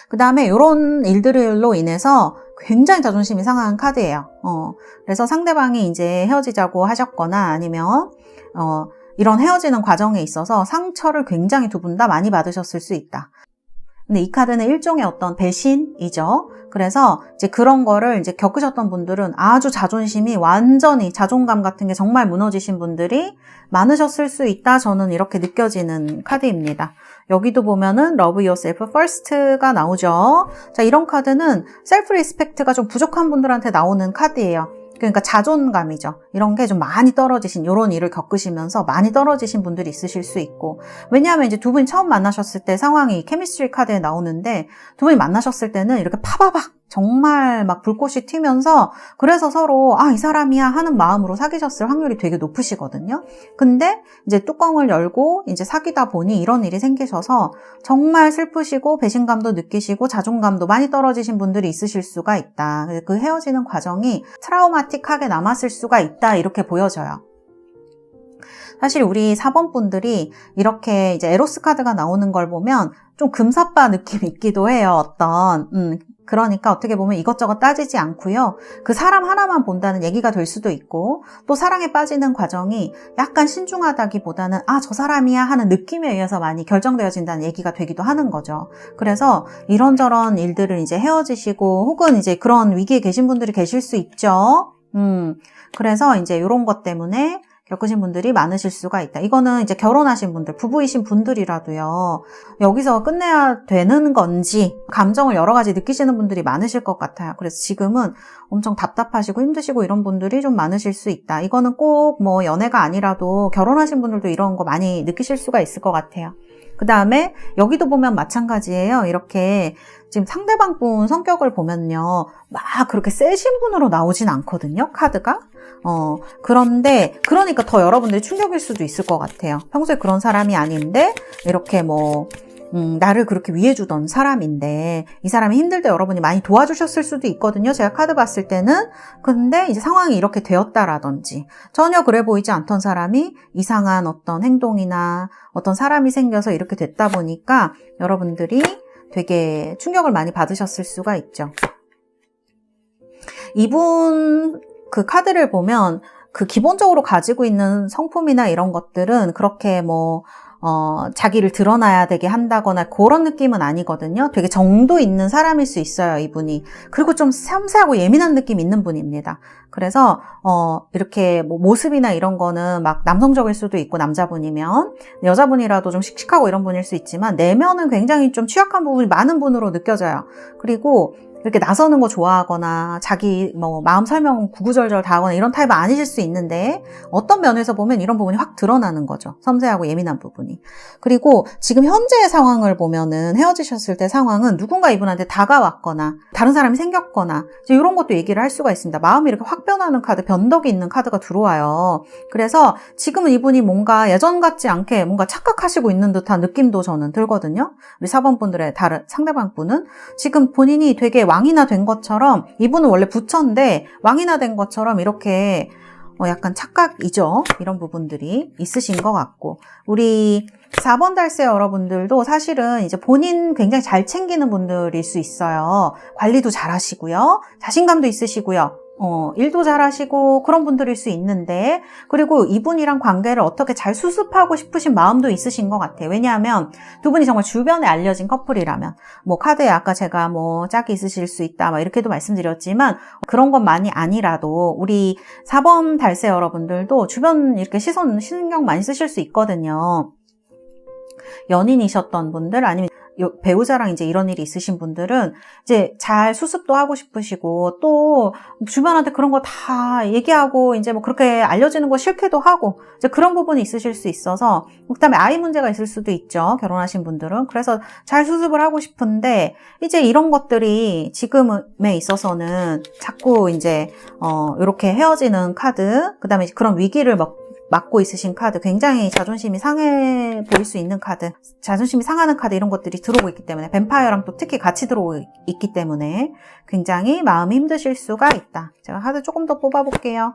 그 다음에 이런 일들로 인해서 굉장히 자존심이 상한 카드예요. 그래서 상대방이 이제 헤어지자고 하셨거나 아니면 이런 헤어지는 과정에 있어서 상처를 굉장히 두 분 다 많이 받으셨을 수 있다. 근데 이 카드는 일종의 어떤 배신이죠. 그래서 이제 그런 거를 이제 겪으셨던 분들은 아주 자존심이 완전히 자존감 같은 게 정말 무너지신 분들이 많으셨을 수 있다. 저는 이렇게 느껴지는 카드입니다. 여기도 보면은 Love Yourself First가 나오죠. 자, 이런 카드는 셀프 리스펙트가 좀 부족한 분들한테 나오는 카드예요. 그러니까 자존감이죠. 이런 게 좀 많이 떨어지신, 이런 일을 겪으시면서 많이 떨어지신 분들이 있으실 수 있고, 왜냐하면 이제 두 분이 처음 만나셨을 때 상황이 케미스트리 카드에 나오는데, 두 분이 만나셨을 때는 이렇게 파바박 정말 막 불꽃이 튀면서, 그래서 서로 이 사람이야 하는 마음으로 사귀셨을 확률이 되게 높으시거든요. 근데 이제 뚜껑을 열고 이제 사귀다 보니 이런 일이 생기셔서 정말 슬프시고 배신감도 느끼시고 자존감도 많이 떨어지신 분들이 있으실 수가 있다. 그 헤어지는 과정이 트라우마틱하게 남았을 수가 있다, 이렇게 보여져요. 사실 우리 4번 분들이 이렇게 이제 에로스 카드가 나오는 걸 보면 좀 금사빠 느낌이 있기도 해요. 어떤 그러니까 어떻게 보면 이것저것 따지지 않고요. 그 사람 하나만 본다는 얘기가 될 수도 있고, 또 사랑에 빠지는 과정이 약간 신중하다기보다는 저 사람이야 하는 느낌에 의해서 많이 결정되어진다는 얘기가 되기도 하는 거죠. 그래서 이런저런 일들을 이제 헤어지시고 혹은 이제 그런 위기에 계신 분들이 계실 수 있죠. 그래서 이제 이런 것 때문에 겪으신 분들이 많으실 수가 있다. 이거는 이제 결혼하신 분들, 부부이신 분들이라도요, 여기서 끝내야 되는 건지 감정을 여러 가지 느끼시는 분들이 많으실 것 같아요. 그래서 지금은 엄청 답답하시고 힘드시고 이런 분들이 좀 많으실 수 있다. 이거는 꼭 뭐 연애가 아니라도 결혼하신 분들도 이런 거 많이 느끼실 수가 있을 것 같아요. 그 다음에 여기도 보면 마찬가지예요. 이렇게 지금 상대방 분 성격을 보면요, 막 그렇게 세신 분으로 나오진 않거든요, 카드가. 그런데 그러니까 더 여러분들이 충격일 수도 있을 것 같아요. 평소에 그런 사람이 아닌데 이렇게 나를 그렇게 위해주던 사람인데 이 사람이 힘들 때 여러분이 많이 도와주셨을 수도 있거든요. 제가 카드 봤을 때는. 근데 이제 상황이 이렇게 되었다라든지 전혀 그래 보이지 않던 사람이 이상한 어떤 행동이나 어떤 사람이 생겨서 이렇게 됐다 보니까 여러분들이 되게 충격을 많이 받으셨을 수가 있죠. 이분 그 카드를 보면 그 기본적으로 가지고 있는 성품이나 이런 것들은 그렇게 자기를 드러나야 되게 한다거나 그런 느낌은 아니거든요. 되게 정도 있는 사람일 수 있어요, 이분이. 그리고 좀 섬세하고 예민한 느낌 있는 분입니다. 그래서 이렇게 뭐 모습이나 이런 거는 막 남성적일 수도 있고, 남자분이면 여자분이라도 좀 씩씩하고 이런 분일 수 있지만 내면은 굉장히 좀 취약한 부분이 많은 분으로 느껴져요. 그리고 이렇게 나서는 거 좋아하거나 자기 뭐 마음 설명 구구절절 다 하거나 이런 타입은 아니실 수 있는데, 어떤 면에서 보면 이런 부분이 확 드러나는 거죠. 섬세하고 예민한 부분이. 그리고 지금 현재의 상황을 보면은, 헤어지셨을 때 상황은 누군가 이분한테 다가왔거나 다른 사람이 생겼거나 이런 것도 얘기를 할 수가 있습니다. 마음이 이렇게 확 변하는 카드, 변덕이 있는 카드가 들어와요. 그래서 지금은 이분이 뭔가 예전 같지 않게 뭔가 착각하시고 있는 듯한 느낌도 저는 들거든요. 우리 4번 분들의 다른 상대방 분은 지금 본인이 되게 왕이나 된 것처럼, 이분은 원래 부처인데 왕이나 된 것처럼 이렇게 약간 착각이죠. 이런 부분들이 있으신 것 같고, 우리 4번 달세 여러분들도 사실은 이제 본인 굉장히 잘 챙기는 분들일 수 있어요. 관리도 잘 하시고요. 자신감도 있으시고요. 일도 잘하시고 그런 분들일 수 있는데, 그리고 이분이랑 관계를 어떻게 잘 수습하고 싶으신 마음도 있으신 것 같아요. 왜냐하면 두 분이 정말 주변에 알려진 커플이라면, 뭐 카드에 아까 제가 뭐 짝이 있으실 수 있다 막 이렇게도 말씀드렸지만, 그런 것만이 아니라도 우리 4번 달세 여러분들도 주변 이렇게 신경 많이 쓰실 수 있거든요. 연인이셨던 분들, 아니면 배우자랑 이제 이런 일이 있으신 분들은 이제 잘 수습도 하고 싶으시고, 또 주변한테 그런 거 다 얘기하고 이제 뭐 그렇게 알려지는 거 싫기도 하고, 이제 그런 부분이 있으실 수 있어서, 그다음에 아이 문제가 있을 수도 있죠, 결혼하신 분들은. 그래서 잘 수습을 하고 싶은데, 이제 이런 것들이 지금에 있어서는 자꾸 이제 이렇게 헤어지는 카드, 그다음에 그런 위기를 맡고 있으신 카드, 굉장히 자존심이 상해 보일 수 있는 카드, 자존심이 상하는 카드, 이런 것들이 들어오고 있기 때문에, 뱀파이어랑 또 특히 같이 들어오고 있기 때문에 굉장히 마음이 힘드실 수가 있다. 제가 카드 조금 더 뽑아볼게요.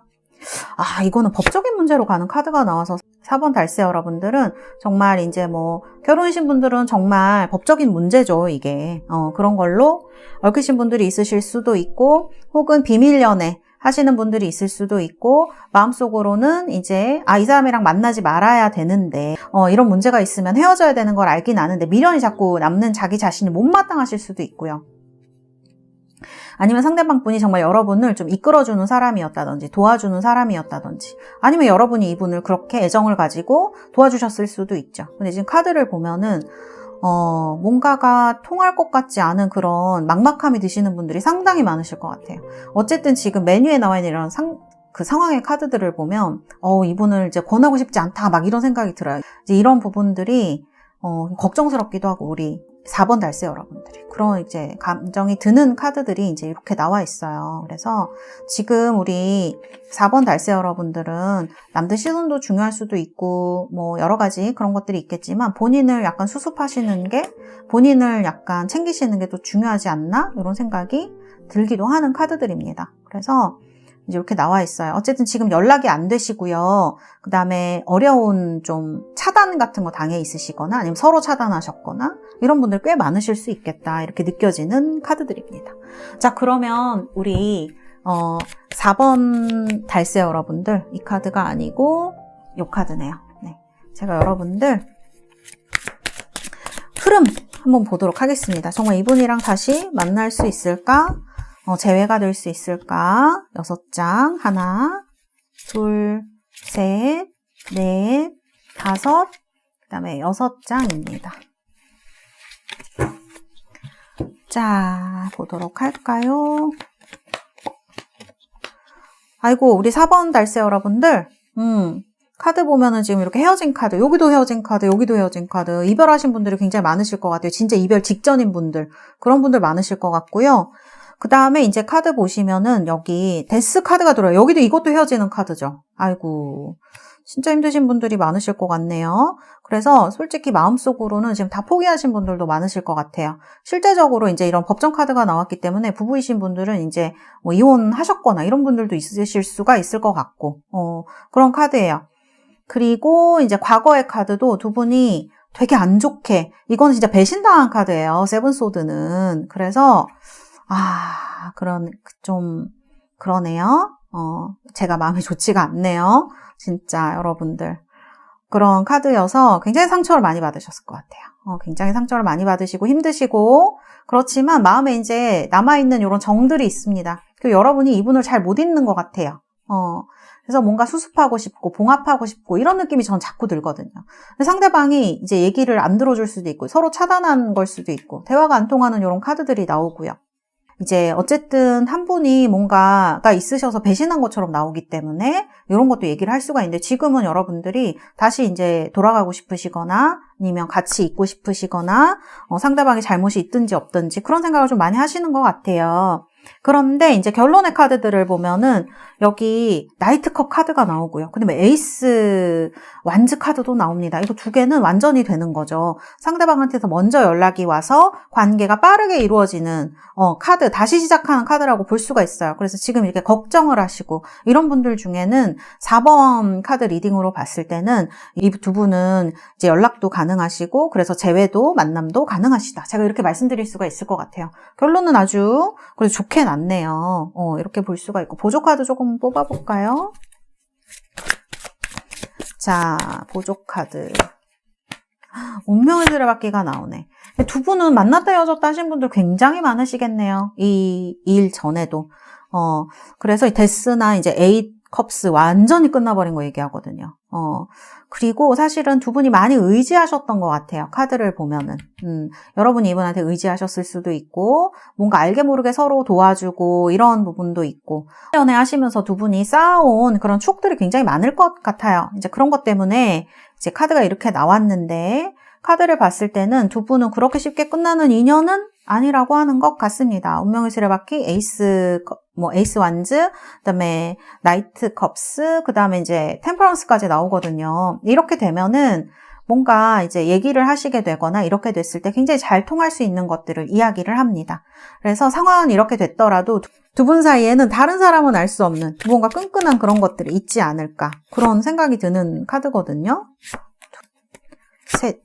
이거는 법적인 문제로 가는 카드가 나와서 4번 달세 여러분들은 정말 이제 뭐 결혼하신 분들은 정말 법적인 문제죠, 이게. 그런 걸로 얽히신 분들이 있으실 수도 있고, 혹은 비밀 연애 하시는 분들이 있을 수도 있고, 마음속으로는 이제 이 사람이랑 만나지 말아야 되는데 이런 문제가 있으면 헤어져야 되는 걸 알긴 아는데 미련이 자꾸 남는 자기 자신이 못마땅하실 수도 있고요. 아니면 상대방 분이 정말 여러분을 좀 이끌어주는 사람이었다든지 도와주는 사람이었다든지, 아니면 여러분이 이분을 그렇게 애정을 가지고 도와주셨을 수도 있죠. 근데 지금 카드를 보면은 뭔가가 통할 것 같지 않은 그런 막막함이 드시는 분들이 상당히 많으실 것 같아요. 어쨌든 지금 메뉴에 나와 있는 이런 그 상황의 카드들을 보면 이분을 이제 권하고 싶지 않다 막 이런 생각이 들어요. 이제 이런 부분들이 걱정스럽기도 하고, 우리 4번 달세 여러분들이 그런 이제 감정이 드는 카드들이 이제 이렇게 나와 있어요. 그래서 지금 우리 4번 달세 여러분들은 남들 시선도 중요할 수도 있고 뭐 여러 가지 그런 것들이 있겠지만, 본인을 약간 수습하시는 게, 본인을 약간 챙기시는 게 또 중요하지 않나, 이런 생각이 들기도 하는 카드들입니다. 그래서 이제 이렇게 나와 있어요. 어쨌든 지금 연락이 안 되시고요. 그 다음에 어려운 좀 차단 같은 거 당해 있으시거나, 아니면 서로 차단하셨거나, 이런 분들 꽤 많으실 수 있겠다, 이렇게 느껴지는 카드들입니다. 자, 그러면 우리 4번 달세 여러분들, 이 카드가 아니고 이 카드네요. 네, 제가 여러분들 흐름 한번 보도록 하겠습니다. 정말 이분이랑 다시 만날 수 있을까? 재회가 될 수 있을까? 6장. 하나, 둘, 셋, 넷, 다섯, 그 다음에 6장입니다. 자, 보도록 할까요? 아이고, 우리 4번 달세 여러분들, 카드 보면은 지금 이렇게 헤어진 카드, 여기도 헤어진 카드, 여기도 헤어진 카드, 이별하신 분들이 굉장히 많으실 것 같아요. 진짜 이별 직전인 분들, 그런 분들 많으실 것 같고요. 그 다음에 이제 카드 보시면은 여기 데스 카드가 들어요. 여기도 이것도 헤어지는 카드죠. 아이고, 진짜 힘드신 분들이 많으실 것 같네요. 그래서 솔직히 마음속으로는 지금 다 포기하신 분들도 많으실 것 같아요. 실제적으로 이제 이런 법정 카드가 나왔기 때문에 부부이신 분들은 이제 뭐 이혼하셨거나 이런 분들도 있으실 수가 있을 것 같고, 그런 카드예요. 그리고 이제 과거의 카드도 두 분이 되게 안 좋게, 이건 진짜 배신당한 카드예요, 세븐소드는. 그래서 좀 그러네요. 제가 마음이 좋지가 않네요, 진짜 여러분들. 그런 카드여서 굉장히 상처를 많이 받으셨을 것 같아요. 굉장히 상처를 많이 받으시고 힘드시고 그렇지만 마음에 이제 남아있는 이런 정들이 있습니다. 그리고 여러분이 이분을 잘 못 잊는 것 같아요. 그래서 뭔가 수습하고 싶고 봉합하고 싶고 이런 느낌이 전 자꾸 들거든요. 근데 상대방이 이제 얘기를 안 들어줄 수도 있고 서로 차단하는 걸 수도 있고 대화가 안 통하는 이런 카드들이 나오고요. 이제 어쨌든 한 분이 뭔가가 있으셔서 배신한 것처럼 나오기 때문에 이런 것도 얘기를 할 수가 있는데 지금은 여러분들이 다시 이제 돌아가고 싶으시거나 아니면 같이 있고 싶으시거나 상대방의 잘못이 있든지 없든지 그런 생각을 좀 많이 하시는 것 같아요. 그런데 이제 결론의 카드들을 보면은 여기 나이트컵 카드가 나오고요. 그다음에 에이스 완즈 카드도 나옵니다. 이거 두 개는 완전히 되는 거죠. 상대방한테서 먼저 연락이 와서 관계가 빠르게 이루어지는 카드, 다시 시작하는 카드라고 볼 수가 있어요. 그래서 지금 이렇게 걱정을 하시고 이런 분들 중에는 4번 카드 리딩으로 봤을 때는 이 두 분은 이제 연락도 가능하시고 그래서 재회도 만남도 가능하시다. 제가 이렇게 말씀드릴 수가 있을 것 같아요. 결론은 아주 그래도 좋게 났네요. 이렇게 볼 수가 있고 보조 카드 조금 뽑아볼까요? 자, 보조 카드. 운명의 수레바퀴가 나오네. 두 분은 만났다 헤어졌다 하신 분들 굉장히 많으시겠네요. 이 일 전에도. 그래서 이 데스나 이제 에잇 컵스 완전히 끝나버린 거 얘기하거든요. 그리고 사실은 두 분이 많이 의지하셨던 것 같아요. 카드를 보면은. 여러분이 이분한테 의지하셨을 수도 있고, 뭔가 알게 모르게 서로 도와주고, 이런 부분도 있고, 연애하시면서 두 분이 쌓아온 그런 추억들이 굉장히 많을 것 같아요. 이제 그런 것 때문에 이제 카드가 이렇게 나왔는데, 카드를 봤을 때는 두 분은 그렇게 쉽게 끝나는 인연은 아니라고 하는 것 같습니다. 운명의 수레바퀴, 에이스 완즈, 그다음에 나이트 컵스, 그다음에 이제 템퍼런스까지 나오거든요. 이렇게 되면은 뭔가 이제 얘기를 하시게 되거나 이렇게 됐을 때 굉장히 잘 통할 수 있는 것들을 이야기를 합니다. 그래서 상황은 이렇게 됐더라도 두 분 사이에는 다른 사람은 알 수 없는 뭔가 끈끈한 그런 것들이 있지 않을까 그런 생각이 드는 카드거든요. 셋.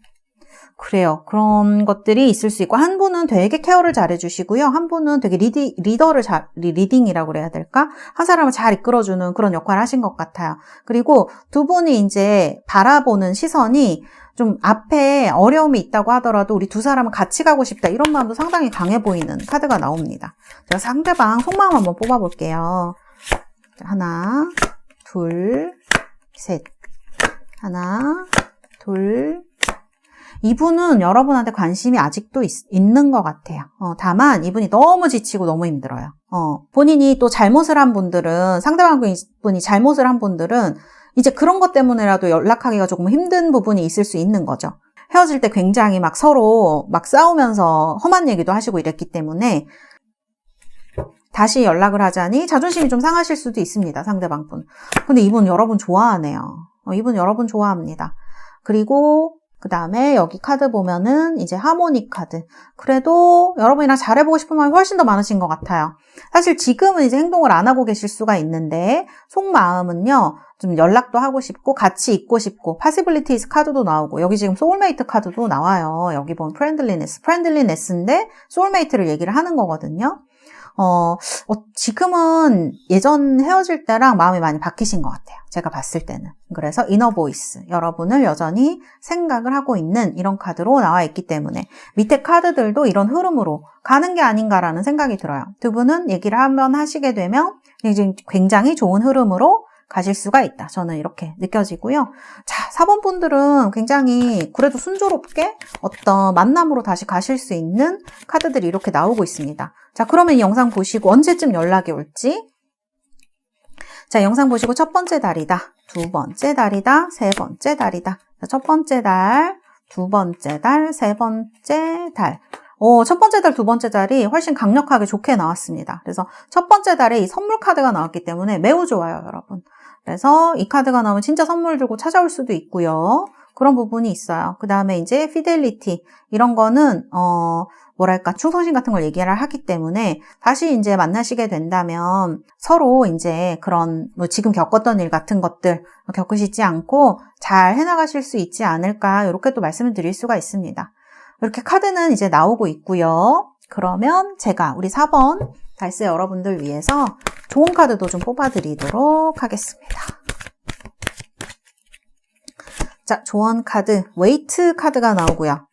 그래요. 그런 것들이 있을 수 있고 한 분은 되게 케어를 잘 해주시고요. 한 분은 되게 리딩이라고 그래야 될까? 한 사람을 잘 이끌어주는 그런 역할을 하신 것 같아요. 그리고 두 분이 이제 바라보는 시선이 좀 앞에 어려움이 있다고 하더라도 우리 두 사람은 같이 가고 싶다 이런 마음도 상당히 강해 보이는 카드가 나옵니다. 제가 상대방 속마음 한번 뽑아볼게요. 하나, 둘, 셋. 하나, 둘, 이분은 여러분한테 관심이 아직도 있는 것 같아요. 다만 이분이 너무 지치고 너무 힘들어요. 본인이 또 잘못을 한 분들은, 상대방분이 잘못을 한 분들은 이제 그런 것 때문에라도 연락하기가 조금 힘든 부분이 있을 수 있는 거죠. 헤어질 때 굉장히 막 서로 막 싸우면서 험한 얘기도 하시고 이랬기 때문에 다시 연락을 하자니 자존심이 좀 상하실 수도 있습니다. 상대방분. 근데 이분 여러분 좋아하네요. 이분 여러분 좋아합니다. 그리고 그 다음에 여기 카드 보면은 이제 하모니 카드. 그래도 여러분이랑 잘해보고 싶은 마음이 훨씬 더 많으신 것 같아요. 사실 지금은 이제 행동을 안 하고 계실 수가 있는데 속마음은요. 좀 연락도 하고 싶고 같이 있고 싶고 possibilities 카드도 나오고 여기 지금 소울메이트 카드도 나와요. 여기 보면 프렌들리네스인데 소울메이트를 얘기를 하는 거거든요. 지금은 예전 헤어질 때랑 마음이 많이 바뀌신 것 같아요. 제가 봤을 때는. 그래서 이너 보이스, 여러분을 여전히 생각을 하고 있는 이런 카드로 나와 있기 때문에 밑에 카드들도 이런 흐름으로 가는 게 아닌가라는 생각이 들어요. 두 분은 얘기를 한번 하시게 되면 굉장히 좋은 흐름으로 가실 수가 있다. 저는 이렇게 느껴지고요. 자, 4번 분들은 굉장히 그래도 순조롭게 어떤 만남으로 다시 가실 수 있는 카드들이 이렇게 나오고 있습니다. 자, 그러면 이 영상 보시고 언제쯤 연락이 올지. 자, 영상 보시고 첫 번째 달이다. 두 번째 달이다. 세 번째 달이다. 자, 첫 번째 달, 두 번째 달, 세 번째 달. 첫 번째 달, 두 번째 달이 훨씬 강력하게 좋게 나왔습니다. 그래서 첫 번째 달에 이 선물 카드가 나왔기 때문에 매우 좋아요, 여러분. 그래서 이 카드가 나오면 진짜 선물 들고 찾아올 수도 있고요. 그런 부분이 있어요. 그 다음에 이제 피델리티 이런 거는 뭐랄까 충성심 같은 걸 얘기를 하기 때문에 다시 이제 만나시게 된다면 서로 이제 그런 뭐 지금 겪었던 일 같은 것들 겪으시지 않고 잘 해나가실 수 있지 않을까 이렇게 또 말씀을 드릴 수가 있습니다. 이렇게 카드는 이제 나오고 있고요. 그러면 제가 우리 4번 달스 여러분들 위해서 좋은 카드도 좀 뽑아드리도록 하겠습니다. 자, 조언 카드, 웨이트 카드가 나오고요.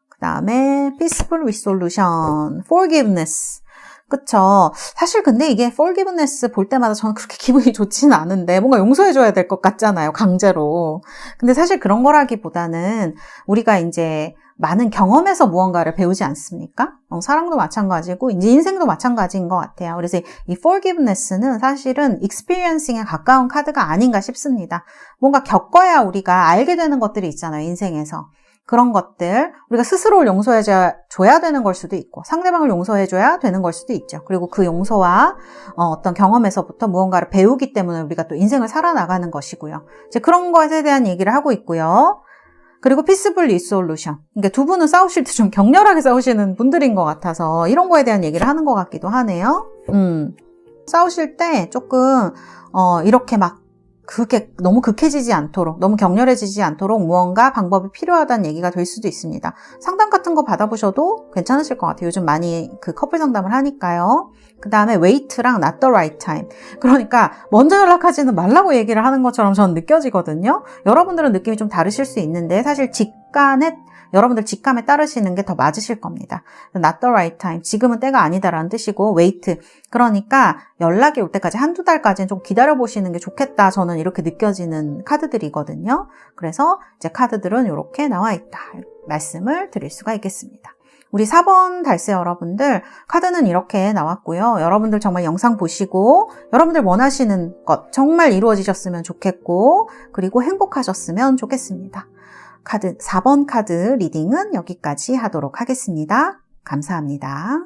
그 다음에 peaceful resolution, forgiveness. 그쵸. 사실 근데 이게 forgiveness 볼 때마다 저는 그렇게 기분이 좋지는 않은데 뭔가 용서해줘야 될 것 같잖아요. 강제로. 근데 사실 그런 거라기보다는 우리가 이제 많은 경험에서 무언가를 배우지 않습니까? 사랑도 마찬가지고 이제 인생도 마찬가지인 것 같아요. 그래서 이 forgiveness는 사실은 experiencing에 가까운 카드가 아닌가 싶습니다. 뭔가 겪어야 우리가 알게 되는 것들이 있잖아요. 인생에서. 그런 것들 우리가 스스로를 용서해줘야 되는 걸 수도 있고 상대방을 용서해줘야 되는 걸 수도 있죠. 그리고 그 용서와 어떤 경험에서부터 무언가를 배우기 때문에 우리가 또 인생을 살아나가는 것이고요. 이제 그런 것에 대한 얘기를 하고 있고요. 그리고 peaceful resolution. 그러니까 두 분은 싸우실 때 좀 격렬하게 싸우시는 분들인 것 같아서 이런 거에 대한 얘기를 하는 것 같기도 하네요. 싸우실 때 조금 이렇게 막 그게 너무 극해지지 않도록, 너무 격렬해지지 않도록 무언가 방법이 필요하다는 얘기가 될 수도 있습니다. 상담 같은 거 받아보셔도 괜찮으실 것 같아요. 요즘 많이 그 커플 상담을 하니까요. 그 다음에 wait랑 not the right time. 그러니까 먼저 연락하지는 말라고 얘기를 하는 것처럼 저는 느껴지거든요. 여러분들은 느낌이 좀 다르실 수 있는데 사실 여러분들 직감에 따르시는 게 더 맞으실 겁니다. Not the right time. 지금은 때가 아니다라는 뜻이고 wait. 그러니까 연락이 올 때까지 한두 달까지는 좀 기다려보시는 게 좋겠다. 저는 이렇게 느껴지는 카드들이거든요. 그래서 이제 카드들은 이렇게 나와 있다. 말씀을 드릴 수가 있겠습니다. 우리 4번 달세 여러분들 카드는 이렇게 나왔고요. 여러분들 정말 영상 보시고 여러분들 원하시는 것 정말 이루어지셨으면 좋겠고 그리고 행복하셨으면 좋겠습니다. 4번 카드 리딩은 여기까지 하도록 하겠습니다. 감사합니다.